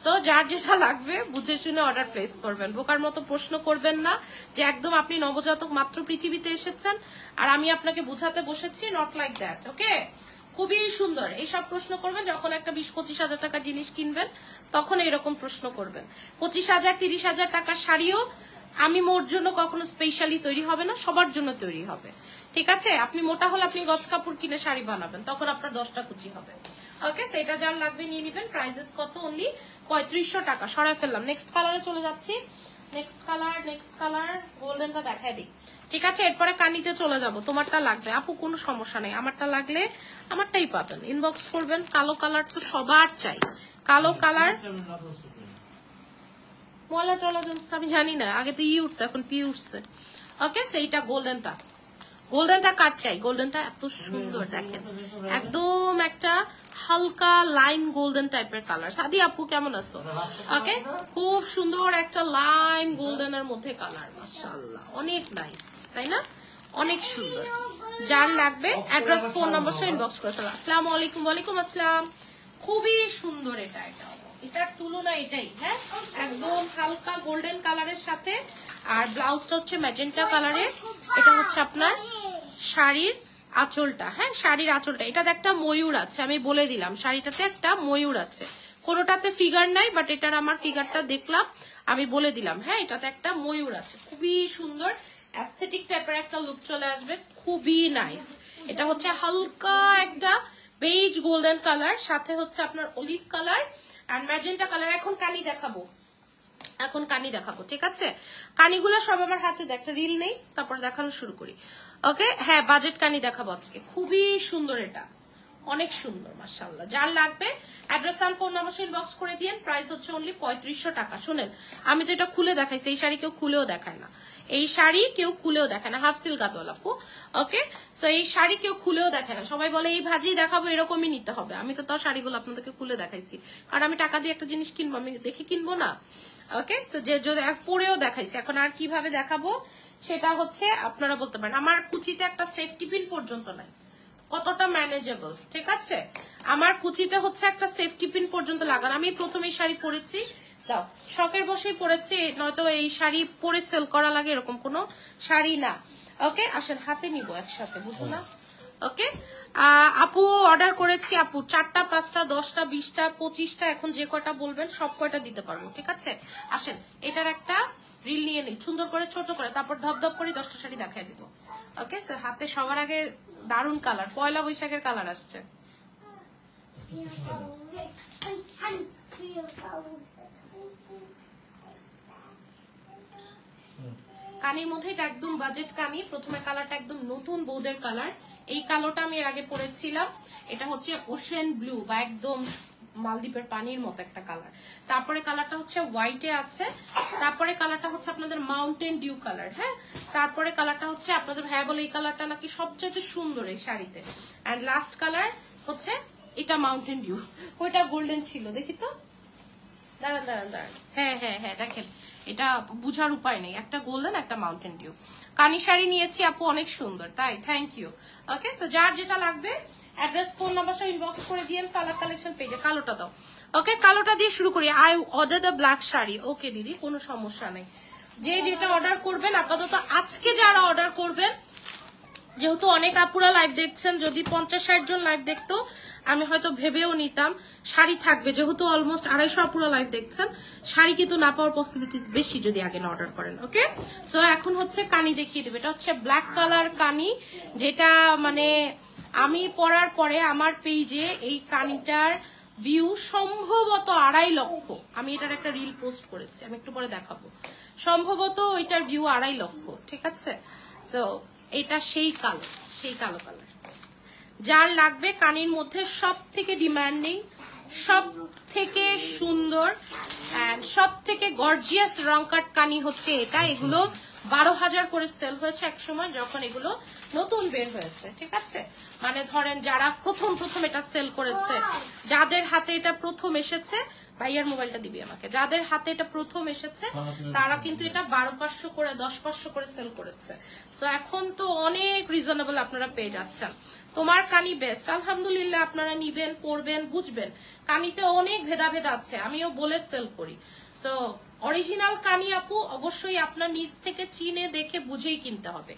সো যার যেটা লাগবে বুঝে শুনে অর্ডার প্লেস করবেন, বোকার মতো প্রশ্ন করবেন না যে একদম আপনি নবজাতক মাত্র পৃথিবীতে এসেছেন আর আমি আপনাকে বোঝাতে বসেছি, নট লাইক দ্যাট। ওকে, খুবই সুন্দর। এইসব প্রশ্ন করবেন যখন একটা 20-25 হাজার টাকার জিনিস কিনবেন, তখন এরকম প্রশ্ন করবেন। 25,000-30,000 টাকার শাড়িও আমি মোর জন্য কখনো স্পেশালি তৈরি হবে না, সবার জন্য তৈরি হবে। ঠিক আছে, আপনি মোটা হলে আপনি গজ কাপড় কিনে শাড়ি বানাবেন, তখন আপনার 10টা কুচি হবে। ওকে, সেটা যার লাগবে নিয়ে নিবেন। প্রাইসেস কত? অনলি 3500 টাকা। সরাই ফেললাম, নেক্সট কালারে চলে যাচ্ছি। নেক্সট কালার গোল্ডেনটা দেখায় দিই। ঠিক আছে, এরপরে কানিতে চলে যাব। তোমারটা লাগবে আপু, কোনো সমস্যা নেই, আমারটা লাগলে আমারটাই পাবেন, ইনবক্স করবেন। কালো কালার তো সবার চাই, কালো কালার। ময়লা টলা জমছে আমি জানি না, আগে তো ই উঠতো, এখন পি উঠছে। ওকে, সেইটা গোল্ডেনটা কার চাই? গোল্ডেনটা এত সুন্দর, দেখেন একদম একটা হালকা লাইম গোল্ডেন টাইপের কালার। সাদি আপু কেমন আছো? ওকে, খুব সুন্দর একটা লাইম গোল্ডেনের মধ্যে কালার, মাশাআল্লাহ অনেক নাইস, তাই না? অনেক সুন্দর। যার লাগবে অ্যাড্রেস ফোন নাম্বার সহ ইনবক্স করে ফেলো। আসসালামু আলাইকুম। ওয়ালাইকুম আসসালাম। খুবই সুন্দর এটার তুলনা এটাই। হ্যাঁ, একদম হালকা গোল্ডেন কালারের সাথে, আর ব্লাউজটা হচ্ছে ম্যাজেন্টা কালারের। এটা হচ্ছে আপনার শাড়ির আঁচলটা। হ্যাঁ, শাড়ির আঁচলটা, এটাতে একটা ময়ূর আছে, আমি বলে দিলাম শাড়িটাতে একটা ময়ূর আছে। কোনোটাতে ফিগার নাই, বাট এটার আমার ফিগারটা দেখলাম, আমি বলে দিলাম। হ্যাঁ, এটাতে একটা ময়ূর আছে, খুবই সুন্দর অ্যাস্থেটিক টাইপের একটা লুক চলে আসবে, খুবই নাইস। এটা হচ্ছে হালকা একটা বেজ গোল্ডেন কালার, সাথে হচ্ছে আপনার অলিভ কালার আর ম্যাজেন্টা কালার। এখন কানি দেখাবো, ঠিক আছে? কানিগুলো সব আমার হাতে, একটা রিল নেই, তারপর দেখানো শুরু করি। ওকে, হ্যাঁ বাজেট কানি দেখাবো আজকে, খুবই সুন্দর, এটা অনেক সুন্দর মাশাআল্লাহ। যার লাগবে অ্যাড্রেস আর ফোন নাম্বার ইনবক্স করে দিন। প্রাইস হচ্ছে অনলি 3500 টাকা। শুনেন, আমি তো এটা খুলে দেখাইছি, এই শাড়ি কেউ খুলেও দেখায় না, এই শাড়ি কেউ খুলেও দেখায় না, হাফ সিল্ক গাদোয়াল আপু। ওকে, সো এই শাড়ি কেউ খুলেও দেখায় না, সবাই বলে এই ভাজি দেখাবো, এরকমই নিতে হবে। আমি তো তাও শাড়িগুলো আপনাদেরকে খুলে দেখাইছি, কারণ আমি টাকা দিয়ে একটা জিনিস কিনবো, আমি দেখে কিনবো না। ওকে, সো যে পরেও দেখাইছি, এখন আর কিভাবে দেখাবো সেটা হচ্ছে আপনারা বলতে পারেন। আমার কুচিতে একটা সেফটি পিন পর্যন্ত নাই, কতটা ম্যানেজেবল, ঠিক আছে? আমার কুচিতে হচ্ছে একটা সেফটি পিন পর্যন্ত লাগানো। আমি প্রথমে শাড়ি পরেছি, দাও শখের বসেই পরেছি, নয়তো এই শাড়ি পরে সেল করা লাগে এরকম কোনো শাড়ি না। ওকে, আসেন হাতে নিব একসাথে, বুঝো না? ওকে, আপু অর্ডার করেছি, আপু 4টা 5টা 10টা 20টা 25টা, এখন যে কয়টা বলবেন সব কয়টা দিতে পারবো, ঠিক আছে? আসেন এটার একটা রিল নিয়ে নিই সুন্দর করে ছোট করে, তারপর ধপধপ করে 10টা শাড়ি দেখাই দিব। ওকে, হাতে সবার আগে দারুন কালার, পয়লা বৈশাখের কালার আসছে। কানির মধ্যে এটা একদম বাজেট কানি। প্রথমে কালারটা একদম নতুন বৌদের কালার, এই কালোটা আমি এর আগে পরেছিলাম। এটা হচ্ছে ওশেন ব্লু বা একদম মালদ্বীপের পানির মতো একটা কালার। তারপরে কালারটা হচ্ছে হোয়াইটে আছে, তারপরে কালারটা হচ্ছে আপনাদের মাউন্টেন ডিউ কালার। হ্যাঁ, তারপরে কালারটা হচ্ছে আপনাদের ভাইয়া বলে এই কালারটা নাকি সবচেয়ে সুন্দর এই শাড়িতে। এন্ড লাস্ট কালার হচ্ছে এটা মাউন্টেন ডিউ, ওইটা গোল্ডেন ছিল, দেখি তো, দাঁড়ান দাঁড়ান দাঁড়ান, হ্যাঁ হ্যাঁ হ্যাঁ, দেখেন এটা বুঝার উপায় নেই, একটা গোল্ডেন একটা মাউন্টেন ডিউ। কানি শাড়ি নিয়েছি আপু, অনেক সুন্দর, তাই থ্যাংক ইউ। ওকে, সো যার যেটা লাগবে অ্যাড্রেস ফোন নাম্বার সব ইনবক্স করে দিয়েন ফালাক কালেকশন পেজে। কালোটা দাও। ওকে, কালোটা দিয়ে শুরু করি। I order the black sari. Okay দিদি, কোনো সমস্যা নেই, যে যেটা অর্ডার করবেন আপাতত আজকে যারা অর্ডার করবেন, যেহেতু অনেক আপুরা লাইভ দেখছেন, যদি 50-60 জন লাইভ দেখতো আমি হয়তো ভেবেও নিতাম শাড়ি থাকবে, যেহেতু অলমোস্ট 250 আপুরা লাইভ দেখছেন, শাড়ি কিন্তু না পাওয়ার পসিবিলিটিস বেশি যদি আগে না অর্ডার করেন। ওকে, সো এখন হচ্ছে কানি দেখিয়ে দেবে। এটা হচ্ছে ব্ল্যাক কালার কানি, যেটা মানে আমি পরার পরে আমার পেজে এই কানিটার ভিউ সম্ভবত 2.5 লক্ষ। আমি এটার একটা রিল পোস্ট করেছি, আমি একটু পরে দেখাবো। সম্ভবত ওইটার ভিউ 2.5 লক্ষ, ঠিক আছে? সো এটা সেই কালো কালার। যার লাগবে কানির মধ্যে সব থেকে ডিমান্ডিং, সব থেকে সুন্দর এন্ড সব থেকে গর্জিয়াস রং কাট কানি হচ্ছে এটা। এগুলো 12,000 করে সেল হয়েছে এক সময় যখন এগুলো নতুন বের হয়েছে, ঠিক আছে? মানে ধরেন যারা প্রথম এটা সেল করেছে, যাদের হাতে এটা প্রথম এসেছে, ভাইয়ার মোবাইলটা দিবি আমাকে, যাদের হাতে এটা প্রথম এসেছে তারা কিন্তু এটা 12,500 করে 10,500 করে সেল করেছে। সো এখন তো অনেক রিজনেবল আপনারা পেয়ে যাচ্ছেন। তোমার কানি বেস্ট, আলহামদুলিল্লাহ। আপনারা নিবেন, পরবেন, বুঝবেন কানিতে অনেক ভেদাভেদ আছে, আমিও বলে সেল করি। সো অরিজিনাল কানি আপু অবশ্যই আপনার নিজ থেকে চিনে দেখে বুঝেই কিনতে হবে।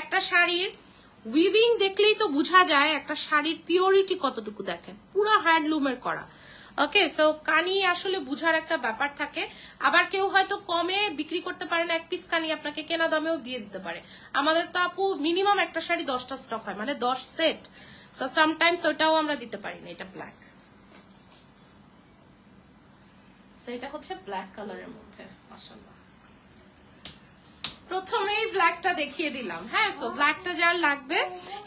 একটা শাড়ির উইভিং দেখলেই তো বোঝা যায় একটা শাড়ির পিওরিটি কতটুকু, দেখেন পুরো হ্যান্ডলুমের করা। ওকে, সো কানি আসলে বুঝার একটা ব্যাপার থাকে। আবার কেউ হয়তো কমে বিক্রি করতে পারেন, এক পিস কানি আপনাকে কেনা দামেও দিয়ে দিতে পারে। আমাদের তো আপু মিনিমাম একটা শাড়ি 10টা স্টক হয়, মানে 10 সেট। সো সামটাইমস ওটাও আমরা দিতে পারি না। এটা ব্ল্যাক, সো এটা হচ্ছে ব্ল্যাক কালারের মধ্যে, মাশাআল্লাহ। প্রথমেই ব্ল্যাকটা দেখিয়ে দিলাম। হ্যাঁ, সো ব্ল্যাকটা যার লাগবে,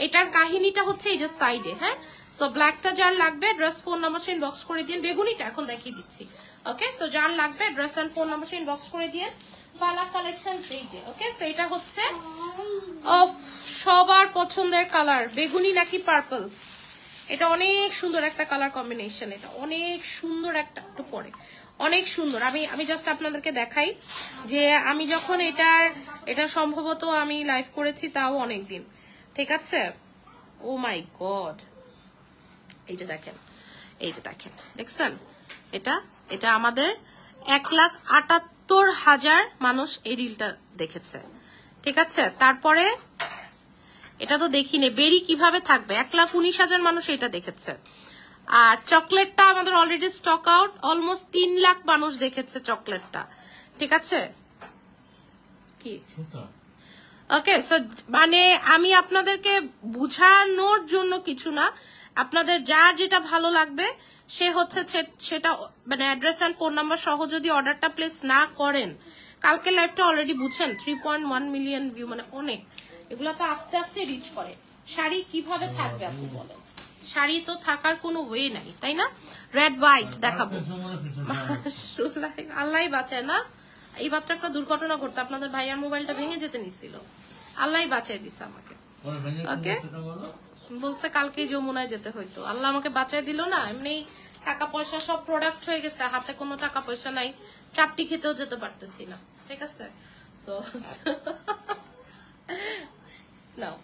এটার কাহিনীটা হচ্ছে এই যে সাইডে। হ্যাঁ, সো ব্ল্যাকটা যার লাগবে ড্রেস ফোন নাম্বার ইনবক্স করে দিন। বেগুনিটা এখন দেখিয়ে দিচ্ছি। ওকে, সো যার লাগবে dress and phone number inbox করে দিন ফালাক কালেকশন পেজে। ওকে, সো এটা হচ্ছে সবার পছন্দের কালার, বেগুনি নাকি পার্পল। এটা অনেক সুন্দর একটা কালার কম্বিনেশন, এটা অনেক সুন্দর একটা, একটু পরে অনেক সুন্দর। আমি জাস্ট আপনাদেরকে দেখাই যে আমি যখন এটা সম্ভবত আমি লাইভ করেছি তাও অনেকদিন, ঠিক আছে? ও মাই গড, এই যে দেখেন, এই যে দেখেন, দেখছেন? এটা আমাদের 1,78,000 মানুষ এই রিলটা দেখেছে, ঠিক আছে? তারপরে এটা তো দেখিনি বেরি কিভাবে থাকবে, 1,19,000 মানুষ এটা দেখেছে। আর চকলেটটা আমাদের already stock out, almost 3 lakh মানুষ দেখেছে চকলেটটা, ঠিক আছে? কি ওকে, সো মানে আমি আপনাদেরকে বুঝানোর জন্য কিছু না, আপনাদের যার যেটা ভালো লাগবে সে হচ্ছে সেটা, মানে অ্যাড্রেস এন্ড ফোন নাম্বার সহ যদি অর্ডারটা প্লেস না করেন, কালকে লাইভটা অলরেডি বুঝছেন 3.1 মিলিয়ন ভিউ, মানে অনেক। এগুলো তো আস্তে আস্তে রিচ করে। শাড়ি কিভাবে থাকবে আপনি বলেন? শাড়ি তো থাকার কোনো ওয়ে নাই, তাই না? রেড হোয়াইট দেখাবো, আল্লাহ বাঁচায় না। এই বাপটা একটা দুর্ঘটনা ঘটতো, আপনাদের ভাইয়ার মোবাইলটা ভেঙে যেতে নিছিল, আল্লাহ বাঁচাই দিছে আমাকে। ওকে, বলছে কালকে যমুনায় যেতে হইতো, আল্লাহ আমাকে বাঁচাই দিল না। এমনি টাকা পয়সা সব প্রোডাক্ট হয়ে গেছে, হাতে কোনো টাকা পয়সা নাই, চাপটি খেতেও যেতে পারতেছি না, ঠিক আছে? সো নাও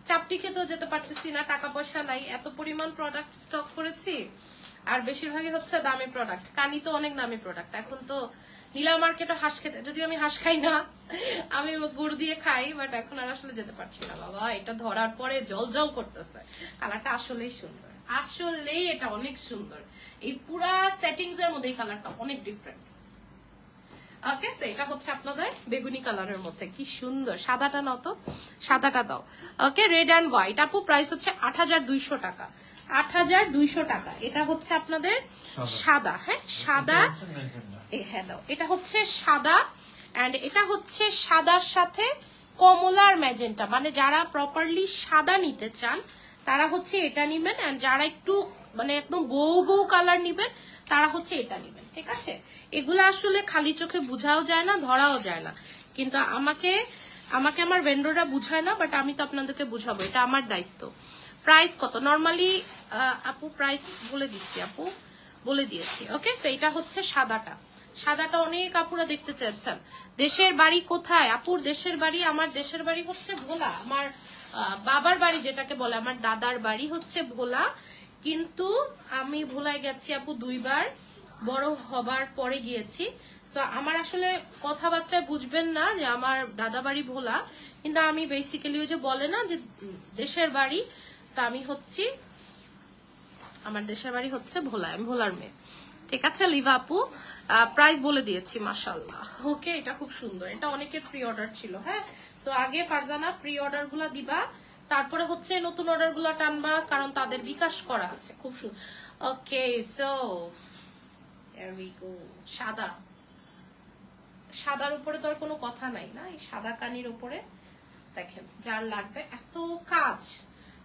চাপটি খেতেও যেতে পারতেছি না, টাকা পয়সা নাই, এত পরিমাণ প্রোডাক্ট স্টক করেছি আর বেশিরভাগই হচ্ছে দামি প্রোডাক্ট। কানি তো অনেক দামি প্রোডাক্ট। এখন তো নীলা মার্কেটও হাঁস খেতে, যদিও আমি হাঁস খাই না, আমি গুড় দিয়ে খাই, বাট এখন আর আসলে যেতে পারছি না বাবা। এটা ধরার পরে জল জল করতেছে। কালারটা আসলেই সুন্দর, আসলেই এটা অনেক সুন্দর। এই পুরা সেটিংস এর মধ্যে এই কালারটা অনেক ডিফারেন্ট। ওকে, এটা হচ্ছে আপনাদের বেগুনি কালারের মধ্যে, কি সুন্দর। সাদাটা নাও তো, সাদাটা দাও। ওকে, রেড অ্যান্ড হোয়াইট। আপু প্রাইস হচ্ছে ৮২০০ টাকা, ৮২০০ টাকা। এটা হচ্ছে আপনাদের সাদা, হ্যাঁ সাদা, হ্যাঁ দাও। এটা হচ্ছে সাদা এন্ড এটা হচ্ছে সাদার সাথে কমলা আর ম্যাজেন্টা, মানে যারা প্রপারলি সাদা নিতে চান তারা হচ্ছে এটা নিবেন, এন্ড যারা একটু মানে একদম বউ বউ কালার নিবেন তারা হচ্ছে এটা নিবেন। ঠিক আছে, এগুলো আসলে খালি চোখে বুঝাও যায় না, ধরাও যায় না, কিন্তু আমাকে আমার ভেন্ডররা বুঝায় না, বাট আমি তো আপনাদেরকে বুঝাবো, এটা আমার দায়িত্ব। প্রাইস কত নরমালি আপু? প্রাইস বলে দিচ্ছি আপু, বলে দিয়েছি। ওকে, এটা হচ্ছে সাদাটা। সাদাটা অনেক আপুরা দেখতে চাচ্ছেন। দেশের বাড়ি কোথায় আপুর? দেশের বাড়ি, আমার দেশের বাড়ি হচ্ছে ভোলা। আমার বাবার বাড়ি যেটাকে বলে, আমার দাদার বাড়ি হচ্ছে ভোলা, কিন্তু আমি ভোলায় গেছি আপু 2 বার, বড় হবার পরে গিয়েছি। সো আমার আসলে কথাবার্তায় বুঝবেন না যে আমার দাদা বাড়ি ভোলা, কিন্তু আমি বেসিক্যালি ওই যে বলে না যে দেশের বাড়ি, আমি হচ্ছি, আমার দেশের বাড়ি হচ্ছে ভোলা, আমি ভোলার মেয়ে। ঠিক আছে লিভা আপু, প্রাইস বলে দিয়েছি মাশাআল্লাহ। ওকে, এটা খুব সুন্দর, এটা অনেকের প্রি অর্ডার ছিল। হ্যাঁ, সো আগে ফারজানা প্রি অর্ডার গুলা দিবা, তারপরে হচ্ছে নতুন অর্ডার গুলা টানবা, কারণ তাদের বিকাশ করা আছে। খুব সুন্দর। ওকে, সো here we go। সাদা, সাদার উপরে তো আর কোনো কথা নাই না, এই সাদা কানির উপরে দেখেন যার লাগবে, এত কাজ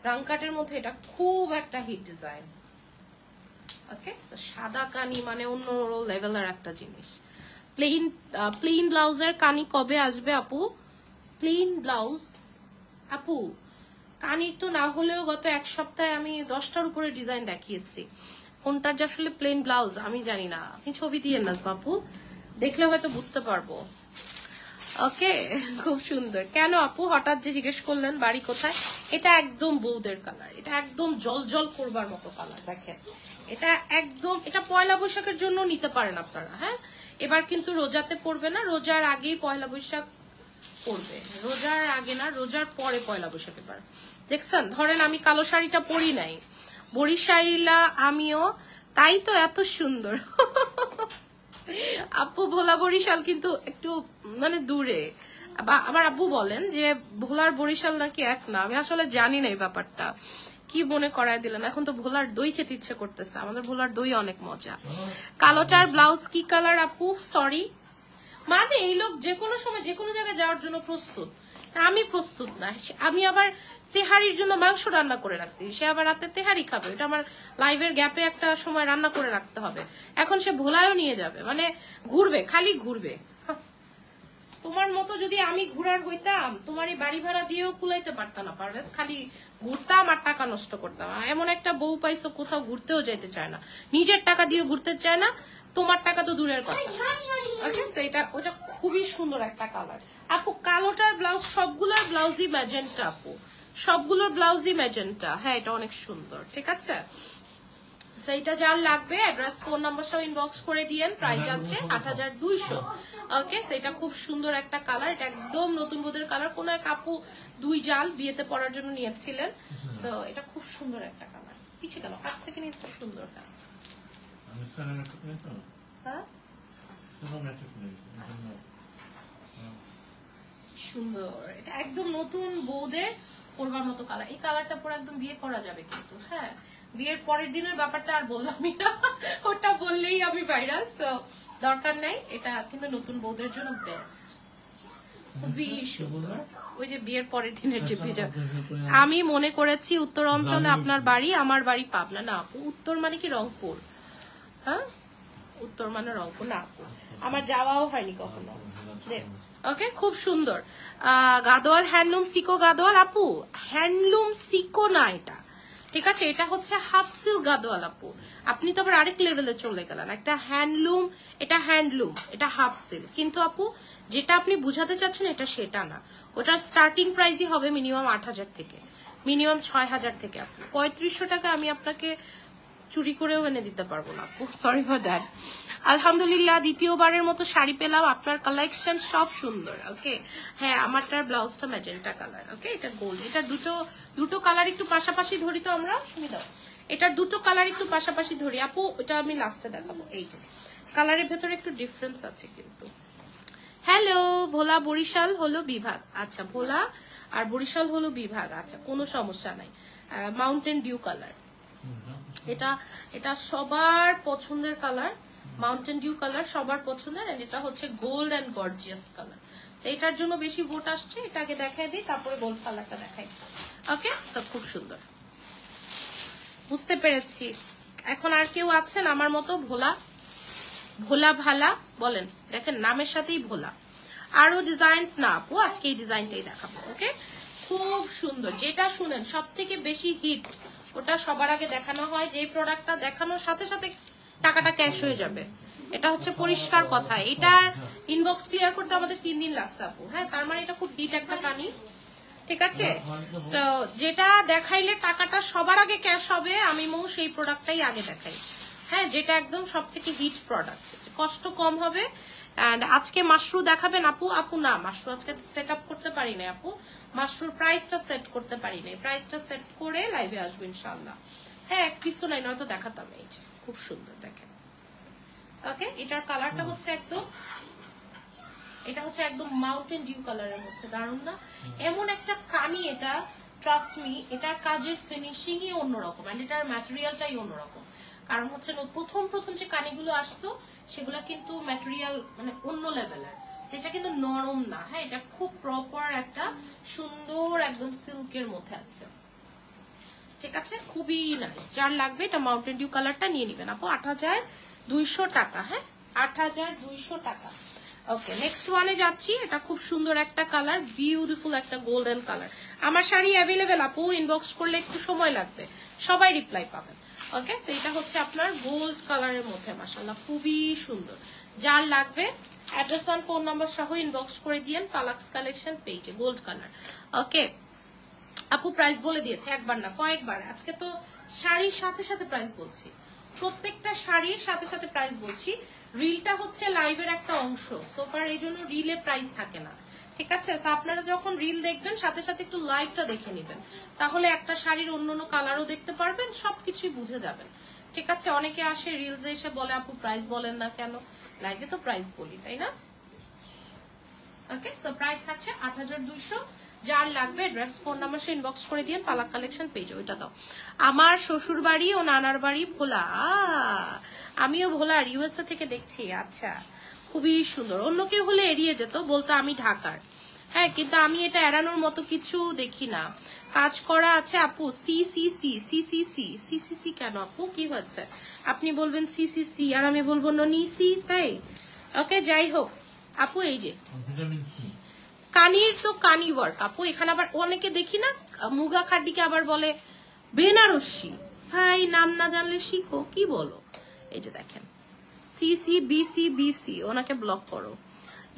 রাংকাটের মধ্যে, এটা খুব একটা হিট ডিজাইন। ওকে, সাদা কানি মানে অন্য লেভেলের একটা জিনিস। প্লেন ব্লাউজের কানি কবে আসবে আপু? প্লেন ব্লাউজ আপু কানির তো না হলেও গত 1 সপ্তাহে আমি 10টার উপরে ডিজাইন দেখিয়েছি। কোনটার যে আসলে প্লেন ব্লাউজ আমি জানি না, আপনি ছবি দিয়ে না বাপু, দেখলে হয়তো বুঝতে পারবো। ওকে, খুব সুন্দর। কেন আপু হঠাৎ যে জিজ্ঞেস করলেন বাড়ি কোথায়? এটা একদম বৌদের কালার, এটা একদম জল জল করবার মতো কালার। দেখেন এটা একদম, এটা পয়লা বৈশাখের জন্য নিতে পারেন আপনারা। হ্যাঁ, এবার কিন্তু রোজাতে পড়বে না, রোজার আগেই পয়লা বৈশাখ পড়বে, রোজার আগে না, রোজার পরে পয়লা বৈশাখে পারে। দেখছেন, ধরেন আমি কালো শাড়িটা পরি নাই, বরিশাইলা আমিও, তাই তো এত সুন্দর। আপু ভোলা বরিশাল কিন্তু একটু মানে দূরে, আমার আব্বু বলেন যে ভোলার বরিশাল নাকি এক না, আমি আসলে জানি না এই ব্যাপারটা, কি মনে করায় দিলেন। এখন তো ভোলার দই খেতে ইচ্ছে করতেছে, আমাদের ভোলার দই অনেক মজা। কালোটার ব্লাউজ কি কালার আপু? সরি, মানে এই লোক যে কোনো সময় যে কোনো জায়গায় যাওয়ার জন্য প্রস্তুত, আমি প্রস্তুত না। আমি আবার তেহারির জন্য মাংস রান্না করে রাখছি, সে আবার রাতে তেহারি খাবে, এটা আমার লাইভের গ্যাপে একটা সময় রান্না করে রাখতে হবে। এখন সে ভোলায়ও নিয়ে যাবে, মানে ঘুরবে, খালি ঘুরবে। তোমার মতো যদি আমি ঘুরার হইতাম, তোমার এই বাড়ি ভাড়া দিয়েও কুলাইতে পারতাম না, পারভেজ। খালি ঘুরতাম আর টাকা নষ্ট করতাম। এমন একটা বউ পাইছো কোথাও ঘুরতেও যাইতে চায় না, নিজের টাকা দিয়ে ঘুরতে চায় না, তোমার টাকা তো দূরের কথা। এটা ওটা খুবই সুন্দর একটা কালার আপু। কালোটার ব্লাউজ, সবগুলোর ব্লাউজই ম্যাজেন্টা আপু, সবগুলোর ব্লাউজই ম্যাজেন্টা। হ্যাঁ, এটা অনেক সুন্দর। ঠিক আছে, সেইটা যার লাগবে অ্যাড্রেস ফোন নাম্বার সব ইনবক্স করে দিয়েন। প্রাইস যাচ্ছে ৮২০০। ওকে, সেটা খুব সুন্দর একটা কালার, এটা একদম নতুন বধূর কালার। কোন এক আপু 2 জাল বিয়েতে পরার জন্য নিয়েছিলেন, সো এটা খুব সুন্দর একটা কালার। পিছে গেল, কাছ থেকে নিয়ে খুব সুন্দর। হ্যাঁ, সুন্দর, এটা একদম নতুন বউদের পরবার মতো কালার। এই কালারটা পরে একদম বিয়ে করা যাবে কিন্তু। হ্যাঁ, বিয়ের পরের দিনের ব্যাপারটা আর বললামই না, ওটা বললেই আমি ভাইরাল, সো দরকার নাই। এটা কিন্তু নতুন বউদের জন্য বেস্ট, খুবই সুন্দর। ওই যে বিয়ের পরের দিনের যে ভেজা, আমি মনে করেছি উত্তর অঞ্চলে আপনার বাড়ি, আমার বাড়ি পাবনা। না আপু, উত্তর মানে কি রংপুর? হ্যাঁ, উত্তর মানে রংপুর না আপু, আমার যাওয়াও হয়নি কখনো। ওকে, খুব সুন্দর। গাদোয়াল হ্যান্ডলুম সিকো গাদোয়াল আপু, হ্যান্ডলুম সিকো না, ঠিক আছে, এটা হচ্ছে হাফ সিল্ক গাদোয়াল আপু। আপনি তো আবার আরেক লেভেলে চলে গেলেন, একটা হ্যান্ডলুম, এটা হ্যান্ডলুম, এটা হাফ সিল্ক। কিন্তু আপু যেটা আপনি বুঝাতে চাচ্ছেন এটা সেটা না, ওটার স্টার্টিং প্রাইসই হবে মিনিমাম 8,000 থেকে, মিনিমাম 6,000 থেকে। আপু 3500 টাকা আমি আপনাকে চুরি করেও এনে দিতে পারবো না আপু, সরি ফর দ্যাট। আলহামদুলিল্লাহ দ্বিতীয়বারের মতো শাড়ি পেলাম, আপনার কালেকশন সব সুন্দর। ওকে হ্যাঁ, আমারটার ব্লাউজটা ম্যাজেন্টা কালার। ওকে এটা গোল্ড, এটা দুটো কালার একটু পাশাপাশি ধরি তো আমরা, সুবিধা। এটার দুটো কালার একটু পাশাপাশি ধরি আপু, এটা আমি লাস্টে দেখাবো। এই যে কালারের ভেতরে একটু ডিফারেন্স আছে কিন্তু। হ্যালো, ভোলা বরিশাল হলো বিভাগ। আচ্ছা, ভোলা আর বরিশাল হলো বিভাগ, আচ্ছা কোনো সমস্যা নাই। মাউন্টেন ডিউ কালার, এটা সবার পছন্দের কালার, মাউন্টেন ডিউ কালার সবার পছন্দের। এটা হচ্ছে গোল্ড এন্ড গর্জিয়াস কালার, এটার জন্য বেশি ভোট আসছে। এটাকে দেখাই দিই, তারপরে গোল্ড কালারটা দেখাই। ওকে সব খুব সুন্দর, বুঝতে পেরেছি। এখন আর কেউ আছেন আমার মতো ভোলা ভোলা ভালা বলেন? দেখেন নামের সাথেই ভোলা। আরো ডিজাইনস না আপু, আজকে এই ডিজাইনটাই দেখাবো। ওকে খুব সুন্দর, যেটা শুনেন সব থেকে বেশি হিট ওটা সবার আগে দেখানো হয়। যে প্রোডাক্টটা দেখানোর সাথে সাথে টাকাটা ক্যাশ হয়ে যাবে, এটা হচ্ছে পরিষ্কার কথা। এটার ইনবক্স ক্লিয়ার করতে আমাদের 3 দিন লাগছে আপু। হ্যাঁ, তার মানে এটা খুব হিট একটা কানি, ঠিক আছে। তো যেটা দেখাইলে টাকাটা সবার আগে ক্যাশ হবে, আমি সেই প্রোডাক্টটাই আগে দেখাই। হ্যাঁ, যেটা একদম সব থেকে হিট প্রোডাক্ট, কষ্ট কম হবে। এন্ড আজকে মাশরু দেখাবেন আপু? আপু না, মাশরু আজকে সেট আপ করতে পারি না আপু, মাশরুর প্রাইসটা সেট করতে পারি না, প্রাইসটা সেট করে লাইভে আসবো ইনশাআল্লাহ। হ্যাঁ কিছু নাই, নয়তো দেখাতাম। এই যে খুব সুন্দর দেখেন। ওকে এটার কালারটা হচ্ছে একদম, এটা হচ্ছে একদম মাউন্টেন ডিউ কালারের মধ্যে, দারুণ না? এমন একটা কানি এটা, ট্রাস্ট মি, এটার কাজের ফিনিশিংই অন্যরকম, এন্ড এটার ম্যাটেরিয়ালটাই অন্যরকম। কারণ হচ্ছে প্রথম যে কানিগুলো আসতো সেগুলা কিন্তু ম্যাটেরিয়াল মানে অন্য লেভেলের, সেটা কিন্তু নরম না। হ্যাঁ, এটা খুব প্রপার একটা সুন্দর একদম সিল্কের মধ্যে আছে, ঠিক আছে, খুবই নাইস। যার লাগবে এটা মাউন্টেন ডিউ কালারটা নিয়ে নিবেন আপু, 8,200 টাকা। হ্যাঁ 8,200 টাকা। ওকে নেক্সট ওয়ানে যাচ্ছি। এটা খুব সুন্দর একটা কালার, বিউটিফুল একটা গোল্ডেন কালার। আমার শাড়ি অ্যাভেলেবেল আপু, ইনবক্স করলে একটু সময় লাগবে, সবাই রিপ্লাই পাবেন। ওকে সেটা হচ্ছে আপনার গোল্ড কালারের মধ্যে, মাশাআল্লাহ খুবই সুন্দর। যার লাগবে অ্যাড্রেস আর ফোন নাম্বার সহ ইনবক্স করে দিয়েন ফালাক্স কালেকশন পেজে, গোল্ড কালার। ওকে আপু প্রাইস বলে দিয়েছে, একবার না কয়েকবার। আজকে তো শাড়ির সাথে সাথে প্রাইস বলছি, প্রত্যেকটা শাড়ির সাথে সাথে প্রাইস বলছি। রিলটা হচ্ছে লাইভের একটা অংশ, সোফার এই জন্য রিলে প্রাইস থাকে না, ঠিক আছে। আপনারা যখন রিল দেখবেন সাথে সাথে একটু লাইভটা দেখে নেবেন, তাহলে একটা শাড়ির অন্য কালারও দেখতে পারবেন, সবকিছুই বুঝে যাবেন, ঠিক আছে। অনেকে আসে রিলসে এসে বলে আপু প্রাইস বলেন না কেন, লাইভে তো প্রাইস বলি, তাই না? ওকে সো প্রাইস থাকছে 8,200। যার লাগবে অ্যাড্রেস ফোন নাম্বার সে ইনবক্স করে দিয়েন ফালাক কালেকশন পেজ, ওইটা দাও। আমার শ্বশুর বাড়ি ও নানার বাড়ি ভোলা, আমিও ভোলার, ইউএসএ থেকে দেখছি। আচ্ছা খুবই সুন্দর, অন্য কেউ হলে এড়িয়ে যেত, বলতো আমি ঢাকার। হ্যাঁ কিন্তু আমি এটা এড়ানোর মতো কিছু দেখি না, কাজ করা আছে আপু। সিসিসি কেন আপু, কি হচ্ছে? আপনি বলবেন সিসিসি আর আমি বলবো ননিসি, তাই? ওকে যাই হোক আপু, এই যে কানির তো কানি ওয়ার্ক আপু। এখানে আবার অনেকে দেখি না মুগা খাড্ডিকে আবার বলে বেনারসি, ভাই নাম না জানলে শিখো, কি বলো? এই যে দেখেন সিসি, ওনাকে ব্লক করো।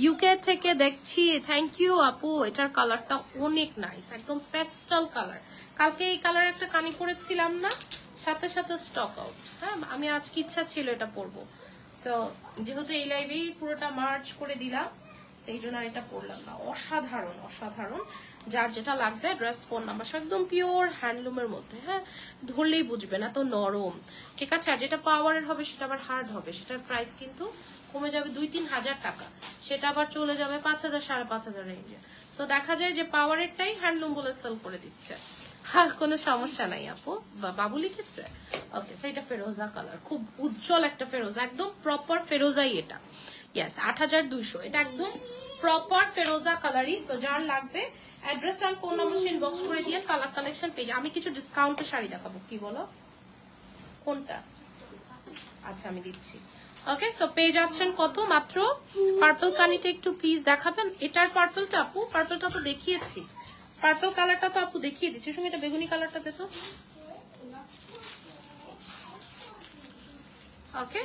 ইউকে থেকে দেখছি, থ্যাংক ইউ আপু। এটার কালারটা অনেক নাইস, একদম পেস্টাল কালার। কালকে এই কালার একটা কানি পরেছিলাম না, সাথে সাথে স্টক আউট। হ্যাঁ আমি আজকে ইচ্ছা ছিল এটা পরবো, সো যেহেতু এই লাইভেই পুরোটা মার্চ করে দিলাম, সেই জন্য এটা পরলাম না। অসাধারণ অসাধারণ। যার যেটা লাগবে ড্রেস ফোন নাম্বার, একদম পিওর হ্যান্ডলুমের মধ্যে। হ্যাঁ ধরলেই বুঝবে না, তো নরম, ঠিক আছে। আর যেটা পাওয়ারের হবে সেটা আবার হার্ড হবে, সেটার প্রাইস কিন্তু কমে যাবে 2-3 হাজার টাকা, সেটা আবার চলে যাবে 5,000 5,500 রেঞ্জে। সো দেখা যায় যে পাওয়ারেরটাই হ্যান্ডলুম বলে সেল করে দিচ্ছে। হ্যাঁ কোনো সমস্যা নাই আপু, বাবু লিখেছে। ওকে সেটা ফেরোজা কালার, খুব উজ্জ্বল একটা ফেরোজা, একদম প্রপার ফেরোজাই এটা। ইয়েস 8,200, এটা একদম প্রপার ফেরোজা কালারই। সো যার লাগবে অ্যাড্রেস আর ফোন নাম্বার ইনবক্স করে দিয়ে ফালাক কালেকশন পেজ। আমি কিছু ডিসকাউন্টের শাড়ি দেখাবো, কি বলো কোনটা? আচ্ছা আমি দিচ্ছি। ওকে সো পেয়ে যাচ্ছেন কত মাত্র। পার্পল কানিটা একটু প্লিজ দেখাবেন, এটার পার্পলটা আপু, পার্পলটা তো দেখিয়েছি, পার্পল কালারটা তো আপু দেখিয়ে দিচ্ছি। শুনুন এটা বেগুনি কালারটা দে তো, ওকে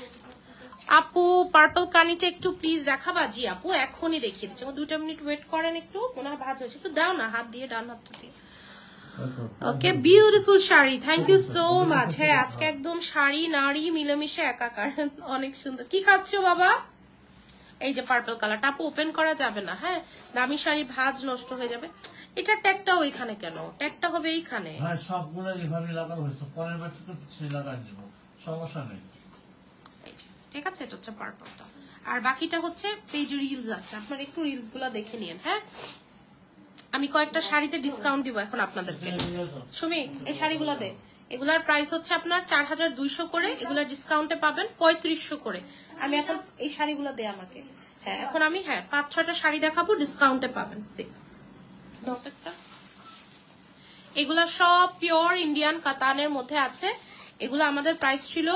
আপু পার্পল কানিটা একটু প্লিজ দেখাবা। জি আপু এখনই দেখিয়ে দিচ্ছি, 2 মিনিট ওয়েট করেন একটু, মনে হয় ভাজ হয়েছে, একটু দাও না হাত দিয়ে, ডান হাতটা দিয়ে। Okay beautiful sari, thank you so much. হ্যাঁ আজকে একদম শাড়ি নারী মিলেমিশে একাকার, অনেক সুন্দর। কি খাচ্ছো বাবা? এই যে পার্পল কালারটা আপু ওপেন করা যাবে না, হ্যাঁ দামি শাড়ি ভাজ নষ্ট হয়ে যাবে। এটা ট্যাগটাও এখানে কেন? ট্যাগটা হবে এইখানে।
হ্যাঁ সবগুলো এইভাবে লাগানো হয়েছে, পরের বার থেকে সেই লাগাই দিব, সমস্যা নেই।
এই যে ঠিক আছে, এটা হচ্ছে পার্পলটা, আর বাকিটা হচ্ছে পেজ রিলস আছে, আপনারা একটু রিলস গুলা দেখে নিন। হ্যাঁ আমি কয়েকটা শাড়িতে ডিসকাউন্ট দিব এখন আপনাদেরকে। সুমি এই শাড়িগুলো দে, এগুলার প্রাইস হচ্ছে আপনার 4200 করে, এগুলা ডিসকাউন্টে পাবেন 3500 করে। আমি এখন এই শাড়িগুলো দে আমাকে। হ্যাঁ এখন আমি 5-6টা শাড়ি দেখাবো, ডিসকাউন্টে পাবেন। এগুলা সব পিওর ইন্ডিয়ান কাতানের মধ্যে আছে। এগুলো আমাদের প্রাইস ছিল,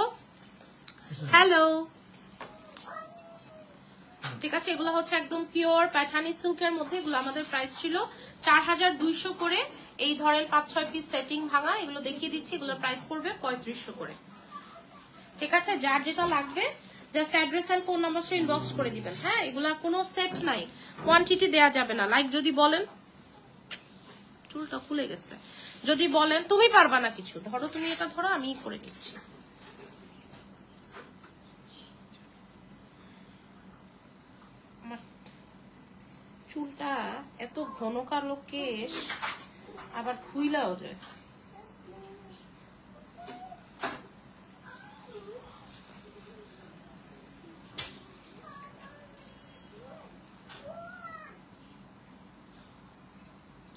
হ্যালো ঠিক আছে, এগুলো হচ্ছে একদম পিওর প্যাঠানি সিল্কের মধ্যে। এগুলো আমাদের প্রাইস ছিল 4200 করে। এই ধরেন 5-6 পিস সেটিং ভাঙা, এগুলো দেখিয়ে দিচ্ছি, এগুলোর প্রাইস পড়বে 3500 করে। ঠিক আছে, যার যেটা লাগবে just address and phone number সহ ইনবক্স করে দিবেন। হ্যাঁ এগুলা কোনো সেট নাই, কোয়ান্টিটি দেয়া যাবে না। লাইক যদি বলেন, চুলটা খুলে গেছে, যদি বলেন তুমি পারবা না কিছু, ধরো তুমি এটা ধরো, আমি করে দিচ্ছি। চুলটা এত ঘন কালো কেশ, আবার খুইলাও যায়।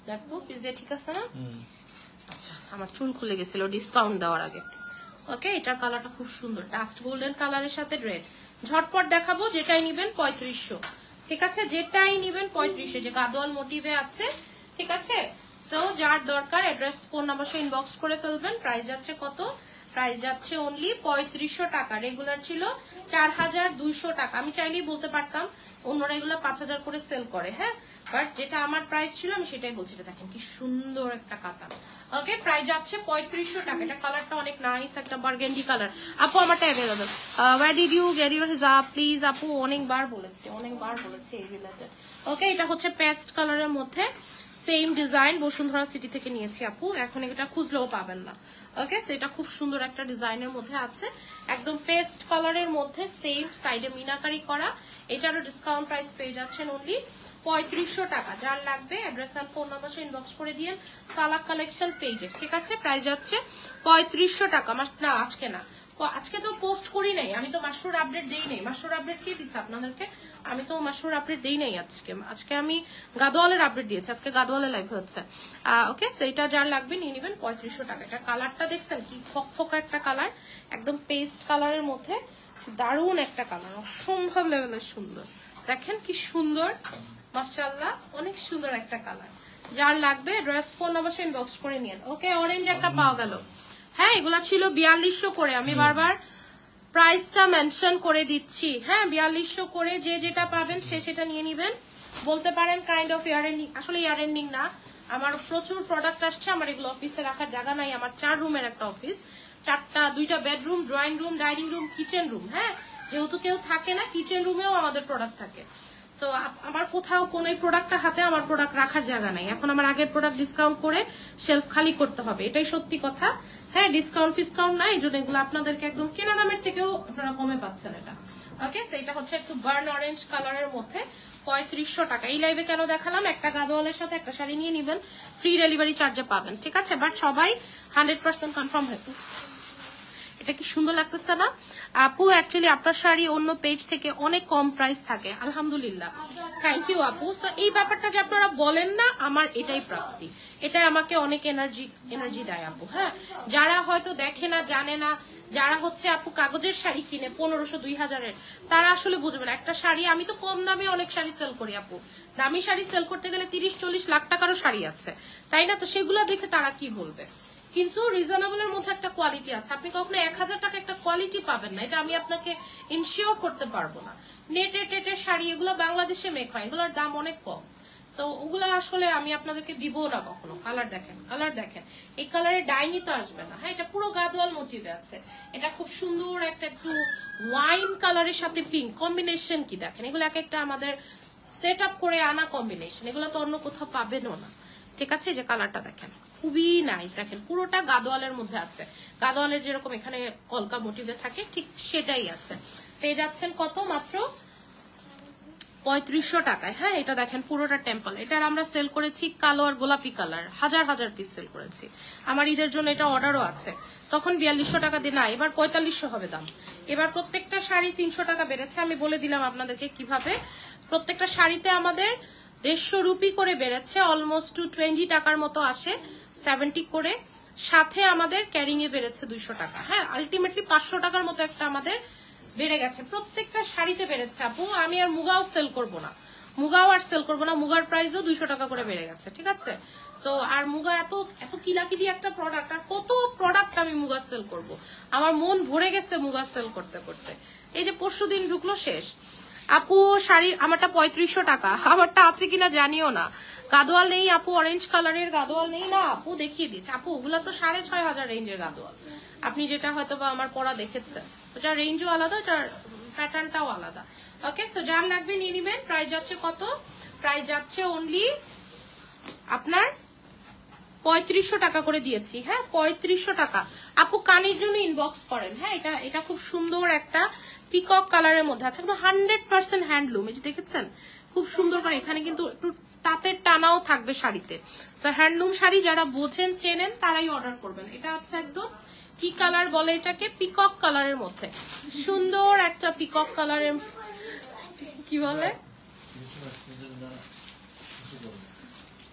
দেখো পিজে ঠিক আছে না? আচ্ছা আমার চুল খুলে গেছিল ডিসকাউন্ট দেওয়ার আগে। ওকে এটার কালারটা খুব সুন্দর, ডাস্ট গোল্ডেন কালারের সাথে রেড। ঝটপট দেখাবো, যেটাই নিবেন 3500। ঠিক আছে, যেটাই নিবেন 3500, যে গাদোয়াল মোটিভে আছে। ঠিক আছে, সো যার দরকার অ্যাড্রেস ফোন নাম্বার সহ ইনবক্স করে ফেলবেন। প্রাইস যাচ্ছে কত? প্রাইস যাচ্ছে অনলি 3500 টাকা। রেগুলার ছিল 4200 টাকা। আমি চাইলেই বলতে পারতাম অন্যরা এগুলো 5000 করে সেল করে, হ্যাঁ বাট যেটা আমার প্রাইস ছিল আমি সেটাই বলছি। এটা দেখেন কি সুন্দর একটা কাতান। ওকে প্রাইস যাচ্ছে 3500 টাকা। এটা কালারটা অনেক নাইস, একটা বার্গেন্ডি কালার। আপু আমারটা available. Where did you get your hijab please? আপু অনেকবার বলেছি এই রিলেটেড। ওকে এটা হচ্ছে পেস্ট কালারের মধ্যে, সেম ডিজাইন, বসুন্ধরা সিটি থেকে নিয়েছি আপু, এখন এটা খুঁজলেও পাবেন না। ওকে সেটা খুব সুন্দর একটা ডিজাইনের মধ্যে আছে, একদম পেস্ট কালারের মধ্যে, সেম সাইডে মিনাকারি করা। এটারও ডিসকাউন্ট প্রাইস পেয়ে যাচ্ছেন অনলি 3500 টাকা। যার লাগবে অ্যাড্রেস আর ফোন নাম্বার ইনবক্স করে দিয়েন ফালাক কালেকশন পেজে। ঠিক আছে, প্রাইস যাচ্ছে 3500 টাকা। না আজকে না, আজকে তো পোস্ট করি নাই, আমি তো মাসরুর আপডেট দেই নাই। মাসরুর আপডেট কে দিছে আপনাদেরকে? আমি তো মাসরুর আপডেট দেই নাই আজকে আমি গাদোয়ালের আপডেট দিয়েছি। আজকে গাদোয়ালের লাইভ হচ্ছে। ওকে সেইটা যার লাগবে নিয়ে নেবেন 3500 টাকা। এটা কালারটা দেখছেন কি ফকফকা একটা কালার, একদম পেস্ট কালারের মধ্যে, দারুণ একটা কালার, অসম্ভব লেভেলের সুন্দর। দেখেন কি সুন্দর, মাশাআল্লাহ অনেক সুন্দর একটা কালার। যার লাগবে ড্রেস ফোন অবশ্যই ইনবক্স করে নিন। ওকে অরেঞ্জ একটা পাওয়া গেল। হ্যাঁ এগুলা ছিল 4200 করে, আমি বারবার প্রাইসটা মেনশন করে দিচ্ছি। হ্যাঁ 4200 করে, যে যেটা পাবেন সে সেটা নিয়ে নিবেন। বলতে পারেন কাইন্ড অফ ইয়ার এন্ডিং, আসলে ইয়ার এন্ডিং না, আমার প্রচুর প্রোডাক্ট আসছে, আমার এগুলো অফিসে রাখার জায়গা নাই। আমার 4 রুমের একটা অফিস, 2টা bedroom, drawing room, dining room, kitchen room. হ্যাঁ যেহেতু কেউ থাকে না, কিচেন রুমেও আমাদের প্রোডাক্ট থাকে। সো আমার কোথাও কোন এই প্রোডাক্টটা হাতে আমার প্রোডাক্ট রাখার জায়গা নাই। এখন আমার আগের প্রোডাক্ট ডিসকাউন্ট করে শেলফ খালি করতে হবে, এটাই সত্যি কথা। হ্যাঁ ডিসকাউন্ট ফিসকাউন্ট নাই, এই জন্য এগুলো আপনাদেরকে একদম কেনা দামের থেকেও আপনারা কমে পাচ্ছেন এটা। ওকে সেটা হচ্ছে একটু বার্ন অরেঞ্জ কালারের মধ্যে 3500 টাকা। এই লাইভে কেন দেখালাম, একটা গাদোয়ালের সাথে একটা শাড়ি নিয়ে নিবেন, ফ্রি ডেলিভারি চার্জে পাবেন। ঠিক আছে, বাট সবাই 100% কনফার্ম হয়। এটা কি সুন্দর লাগতেছে না আপু? অ্যাকচুয়ালি আপনার শাড়ি অন্য পেজ থেকে অনেক কম প্রাইস থাকে, আলহামদুলিল্লাহ, থ্যাংক ইউ আপু। সো এই ব্যাপারটা যে আপনারা বলেন না, আমার এটাই প্রাপ্তি, এটাই আমাকে অনেক এনার্জি দেয় আপু। হ্যাঁ যারা হয়তো দেখে না, জানে না, যারা হচ্ছে আপু কাগজের শাড়ি কিনে 1500-2000-এর, তারা আসলে বুঝবে না একটা শাড়ি। আমি তো কম দামে অনেক শাড়ি সেল করি আপু, দামি শাড়ি সেল করতে গেলে 30-40 লাখ টাকারও শাড়ি আছে, তাই না? তো সেগুলো দেখে তারা কি বলবে? কিন্তু রিজনেবলের মধ্যে একটা কোয়ালিটি আছে, আপনি কখনো 1000 টাকা একটা কোয়ালিটি পাবেন না, এটা আমি আপনাকে ইনশিওর করতে পারবো না। নেটের শাড়ি এগুলো বাংলাদেশে মেক হয়, এগুলোর দাম অনেক কম।
তো ওগুলা আসলে আমি আপনাদেরকে দিব না কখনো। কালার দেখেন, কালার দেখেন, এই কালারে ডাইনি তো আসবে না। হ্যাঁ, এটা পুরো গাদোয়াল মোটিভে আছে। এটা খুব সুন্দর একটা একটু ওয়াইন কালারের সাথে পিঙ্ক কম্বিনেশন, কি দেখেন, এগুলো এক একটা আমাদের সেট আপ করে আনা কম্বিনেশন, এগুলো তো অন্য কোথাও পাবেনও না। ঠিক আছে, যে কালারটা দেখেন খুবই নাইস, দেখেন পুরোটা গাদোয়ালের মধ্যে আছে। গাদোয়ালের যেরকম এখানে কলকা মোটিভে থাকে ঠিক সেটাই আছে। পেয়ে যাচ্ছেন কত? মাত্র 3500 টাকায়। হ্যাঁ, এটা দেখেন পুরোটা টেম্পল। এটার আমরা সেল করেছি কালো আর গোলাপি কালার, হাজার হাজার পিস সেল করেছি। আমার ঈদের জন্য এটা অর্ডারও আছে। তখন 4200 টাকা দিয়ে, না এবার 4500 হবে দাম। এবার প্রত্যেকটা শাড়ি 300 টাকা বেড়েছে। আমি বলে দিলাম আপনাদেরকে কিভাবে। প্রত্যেকটা শাড়িতে আমাদের 150 রুপি করে বেড়েছে, অলমোস্ট 20 টাকার মতো আসে, 70 করে। সাথে আমাদের ক্যারিং এ বেড়েছে 200 টাকা। হ্যাঁ, আলটিমেটলি 500 টাকার মতো একটা আমাদের বেড়ে গেছে। প্রত্যেকটা শাড়িতে বেড়েছে আপু। আমি আর মুগাও সেল করব না, মুগাও আর সেল করবো না। মুগার প্রাইসও 200 টাকা করে বেড়ে গেছে। ঠিক আছে, সো আর মুগা এত এত কিলাকিলি একটা প্রোডাক্ট, আর কত প্রোডাক্ট আমি মুগা সেল করব। আমার মন ভরে গেছে মুগা সেল করতে করতে। এই যে পরশুদিন ঢুকলো শেষ। আপু শাড়ির আমারটা 3500 টাকা, আমারটা আছে কিনা জানিও না। গাদোয়াল নেই আপু, অরেঞ্জ কালারের গাদোয়াল নেই না আপু, দেখিয়ে দিচ্ছি আপু। ওগুলা তো 6500 রেঞ্জের গাদোয়াল, আপনি যেটা হয়তো বা আমার পরা দেখেছেন, ওটার রেঞ্জও আলাদা, ওটার প্যাটার্নটাও আলাদা। ওকে, সো যার লাগবে নিয়ে নিবেন। প্রাইস যাচ্ছে কত? প্রাইস যাচ্ছে অনলি আপনার 3500 টাকা করে দিয়েছি। হ্যাঁ, 3500 টাকা। আপু কানের জন্য ইনবক্স করেন। হ্যাঁ, এটা খুব সুন্দর একটা পিকক কালারের মধ্যে আছে, কিন্তু 100% হ্যান্ডলুম। এই যে দেখেছেন খুব সুন্দর করে, এখানে কিন্তু একটু তাঁতের টানাও থাকবে শাড়িতে। সো হ্যান্ডলুম শাড়ি যারা বোঝেন চেনেন তারাই অর্ডার করবেন। এটা হচ্ছে একদম কি কালার বলে এটাকে, পিকক কালারের মধ্যে সুন্দর একটা পিকক কালারের, কি বলে,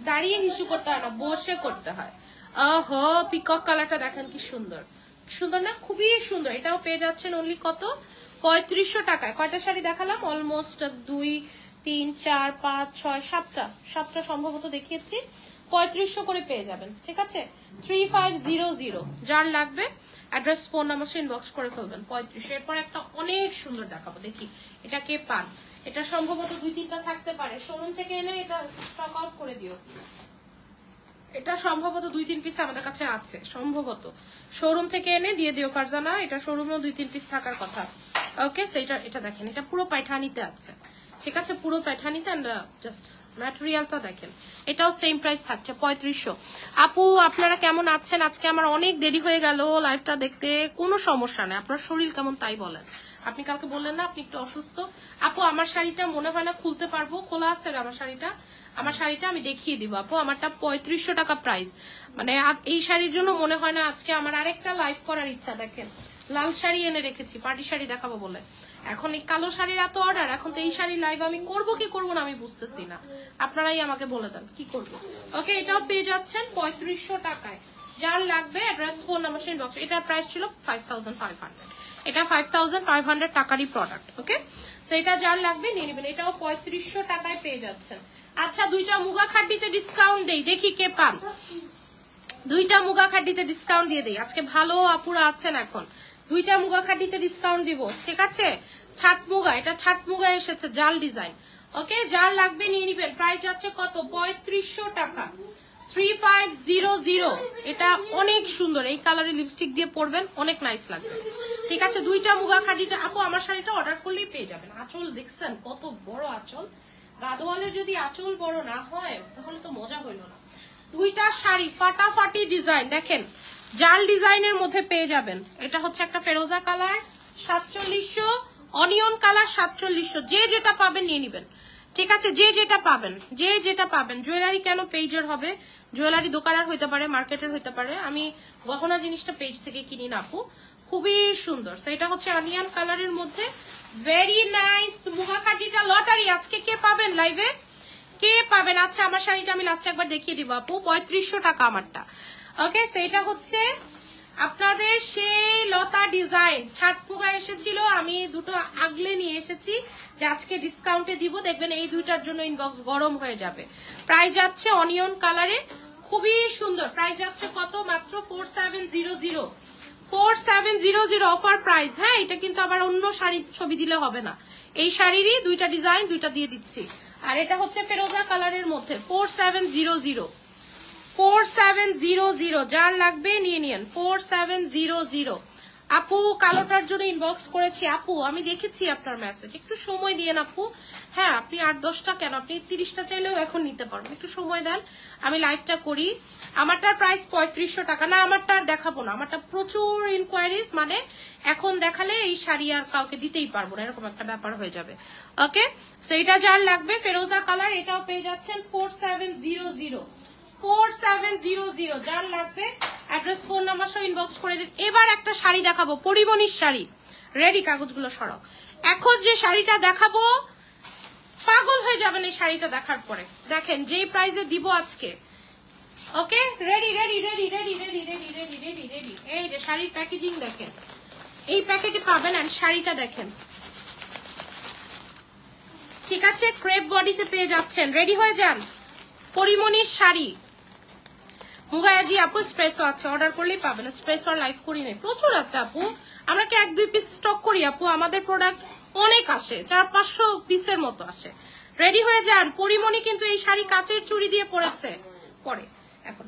দাঁড়িয়ে হিসু করতে হয় না, বসে করতে হয়। ওহো, পিকক কালারটা দেখেন কি সুন্দর, সুন্দর না? খুবই সুন্দর। এটাও পেয়ে যাচ্ছেন অনলি কত? 3500 টাকায়। কয়টা শাড়ি দেখালাম? অলমোস্ট 2 3 4 5 6 7টা সম্ভবত দেখিয়েছি। 3500 করে পেয়ে যাবেন। ঠিক আছে, 3500। যার লাগবে অ্যাড্রেস, ফোন নাম্বার ইনবক্স করে ফেলবেন। 3500। এরপর একটা অনেক সুন্দর দেখাবো, দেখি এটা কে পান। এটা সম্ভবত 2-3টা থাকতে পারে, শোরুম থেকে এনে এটা স্টক আউট করে দিও। এটা সম্ভবত 2-3 পিস আমাদের কাছে আছে, সম্ভবত শোরুম থেকে এনে দিয়ে দিও ফারজানা। এটা শোরুমেও 2-3 পিস থাকার কথা। ওকে, সেটা এটা দেখেন, এটা পুরো পাইঠানিতে আছে। ঠিক আছে, পুরো পাইঠানিতে। এন্ড জাস্ট ম্যাটেরিয়ালটা দেখেন। এটাও সেম প্রাইস থাকছে 3500। আপু আপনারা কেমন আছেন? আজকে আমার অনেক দেরি হয়ে গেল লাইভটা দেখতে। কোনো সমস্যা নেই, আপনার শরীর কেমন তাই বলেন। আপনি কালকে বললেন না আপনি একটু অসুস্থ। আপু আমার শাড়িটা মনে হয় না খুলতে পারবো, খোলা আছে আমার শাড়িটা আমি দেখিয়ে দিব আপু। আমারটা 3500 টাকা প্রাইস। মানে এই শাড়ির জন্য মনে হয় না আজকে আমার আরেকটা লাইভ করার ইচ্ছা। দেখেন লাল শাড়ি এনে রেখেছি, পার্টি শাড়ি দেখাবো বলে। এখন এই কালো শাড়ির এত অর্ডার, এখন তো এই শাড়ির লাইভ আমি করবো কি করবো না আমি বুঝতেছি না। আপনারাই আমাকে বলে দেন কি করবো। ওকে, এটাও পেয়ে যাচ্ছেন 3500 টাকায়। যার লাগবে অ্যাড্রেস, ফোন নাম্বার ইনবক্স। এটার প্রাইস ছিল 5500। এটা 5500 টাকারই প্রোডাক্ট। ওকে, সেটা যার লাগবে নিয়ে নেবেন। এটাও 3500 টাকায় পেয়ে যাচ্ছেন। আচ্ছা, 2টা মুগা খাড্ডিতে ডিসকাউন্ট দেই, দেখি কে পান। 2টা মুগা খাড্ডিতে ডিসকাউন্ট দিয়ে দেই। আজকে ভালো আপুরা আছেন এখন। 2টা মুগা খাড্ডিতে ডিসকাউন্ট দিব। ঠিক আছে, ছাট মুগা, এটা ছাট মুগা এসেছে, জাল ডিজাইন। ওকে, যার লাগবে নিয়ে নিবেন। প্রাইস যাচ্ছে কত? 3500 টাকা। 3500। এটা অনেক সুন্দর, এই কালারের লিপস্টিক দিয়ে পরবেন, অনেক নাইস লাগবে। ঠিক আছে, 2টা মুগা খাডিটা আপু আমার শাড়িটা অর্ডার করলেই পেয়ে যাবেন। আঁচল দেখছেন কত বড় আঁচল। গাদোয়ালের যদি আঁচল বড় না হয় তাহলে তো মজা হইল না। 2টা শাড়ি ফাটাফাটি ডিজাইন দেখেন, জাল ডিজাইনের মধ্যে পেয়ে যাবেন। এটা হচ্ছে একটা ফেরোজা কালার 4700, অনিয়ন কালার 4700। যে যেটা পাবেন নিয়ে নিবেন। ঠিক আছে, যে যেটা পাবেন। জুয়েলারি কেন পেজের হবে? জুয়েলারি দোকানের হইতে পারে, মার্কেটের হইতে পারে। আমি গহনা জিনিসটা পেজ থেকে কিনি না আপু। খুবই সুন্দর। তো এটা হচ্ছে অনিয়ন কালারের মধ্যে, ভেরি নাইস। মুগা কাটিটা লটারি। আজকে কে পাবেন লাইভে? কে পাবেন? আচ্ছা, আমার শাড়িটা আমি লাস্টে একবার দেখিয়ে দিব আপু। 3500 টাকা আমারটা। ওকে, সেটা হচ্ছে আপনাদের সেই লতা ডিজাইন ছাট মুগা এসেছিল, আমি 2টো আগলে নিয়ে এসেছি যে আজকে ডিসকাউন্টে দিব। দেখবেন এই 2টার জন্য ইনবক্স গরম হয়ে যাবে। প্রাইস যাচ্ছে অনিয়ন কালারে, খুবই সুন্দর। প্রাইস যাচ্ছে কত? মাত্র 4700। 4700 অফার প্রাইস। হ্যাঁ, এটা কিন্তু আবার অন্য শাড়ির ছবি দিলে হবে না, এই শাড়িরই 2টা ডিজাইন 2টা দিয়ে দিচ্ছি। আর এটা হচ্ছে ফেরোজা কালারের মধ্যে 4700 4700 যার লাগবে নিয়ে নিন 4700 আপু কালোটার জন্য ইনবক্স করেছি আপু আমি দেখেছি আপনার মেসেজ একটু সময় দিয়েন আপু হ্যাঁ আপনি 8-10টা কেন আপনি 30টা চাইলেও এখন নিতে পারবেন একটু সময় দেন আমি লাইভটা করি আমারটার প্রাইস 3500 টাকা না আমারটার দেখাবো না আমারটা প্রচুর ইনকোয়ারিজ মানে এখন দেখালে এই শাড়ি আর কাউকে দিতেই পারবো না এরকম একটা ব্যাপার হয়ে যাবে ওকে সো এটা যার লাগবে ফেরোজা কালার এটাও পেয়ে যাচ্ছেন 4700 4700 যার লাগবে অ্যাড্রেস ফোন নাম্বার সহ ইনবক্স করে দিন এবার একটা শাড়ি দেখাবো পরিমণির শাড়ি রেডি কাগজগুলো সরাও এখন যে শাড়িটা দেখাবো পাগল হয়ে যাবেন এই শাড়িটা দেখার পরে দেখেন যেই প্রাইসে দিব আজকে okay ready ready ready ready ready ready ready ready ready এই যে শাড়ির প্যাকেজিং দেখেন এই প্যাকেটে পাবেন আর শাড়িটা দেখেন ঠিক আছে ক্রেপ বডিতে পেয়ে যাচ্ছেন রেডি হয়ে যান পরিমণির শাড়ি মুগায়াজি আপু স্প্রেসো আছে অর্ডার করলেই পাবেন স্প্রেসো আর লাইভ করি নাই প্রচুর আছে আপু আমরা কি 1-2 পিস স্টক করি আপু আমাদের প্রোডাক্ট অনেক আসে 400-500 পিসের মতো আসে রেডি হয়ে যান পরিমণি কিন্তু এই শাড়ি কাচের চুড়ি দিয়ে পরেছে পরে এখন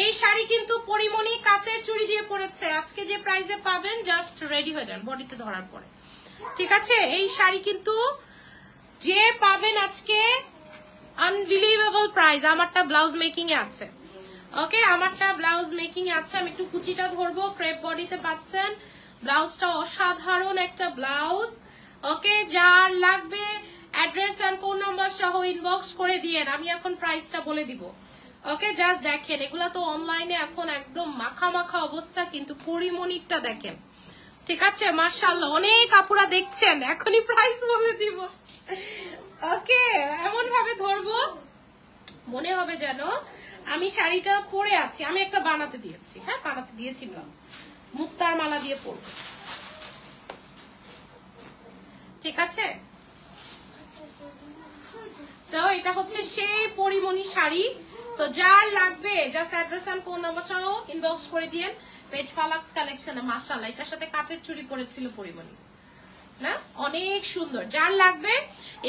এই শাড়ি কিন্তু পরিমণি কাচের চুড়ি দিয়ে পরেছে আজকে যে প্রাইসে পাবেন জাস্ট রেডি হয়ে যান বডিতে ধরার পরে ঠিক আছে এই শাড়ি কিন্তু যে পাবেন আজকে আনবিলিভেবল প্রাইস আমারটা ব্লাউজ মেকিং এ আছে ওকে আমারটা ব্লাউজ মেকিং এ আছে আমি একটু কুচিটা ধরবো ক্রেপ বডিতে পাচ্ছেন ব্লাউজটা অসাধারণ একটা ব্লাউজ ওকে যার লাগবে অ্যাড্রেস এন্ড ফোন নাম্বার সহ ইনবক্স করে দিয়েন আমি এখন প্রাইসটা বলে দিব ওকে জাস্ট দেখেন এগুলা তো অনলাইনে এখন একদম মাখা মাখা অবস্থা কিন্তু পরিমণিরটা দেখেন ঠিক আছে মাশাআল্লাহ অনেক আপুরা দেখছেন এখনই প্রাইস বলে দিব ওকে এমন ভাবে ধরবো মনে হবে যেন আমি শাড়িটা পরে আছি আমি একটা বানাতে দিয়েছি হ্যাঁ বানাতে দিয়েছি ব্লাউজ মুক্তার মালা দিয়ে পরবো ঠিক আছে সো এটা হচ্ছে সেই পরিমণি শাড়ি সো যার লাগবে just address and phone number সহ ইনবক্স করে দিয়েন পেজ ফালাক্স কালেকশনে মাশাআল্লাহ এটার সাথে কাচের চুড়ি পরেছিল পরিমণি না অনেক সুন্দর যার লাগবে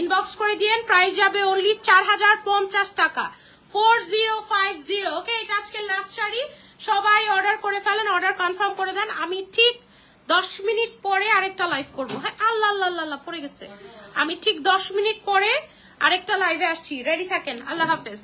ইনবক্স করে দিয়েন প্রাইস যাবে অনলি 4050 টাকা 4050 ওকে এটা আজকে লাস্ট শাড়ি সবাই অর্ডার করে ফেলেন অর্ডার কনফার্ম করে দেন আমি ঠিক 10 মিনিট পরে আরেকটা লাইভ করব হ্যাঁ আল্লাহ আল্লাহ আল্লাহ পড়ে গেছে আমি ঠিক 10 মিনিট পরে আরেকটা লাইভে আসছি রেডি থাকেন আল্লাহ হাফেজ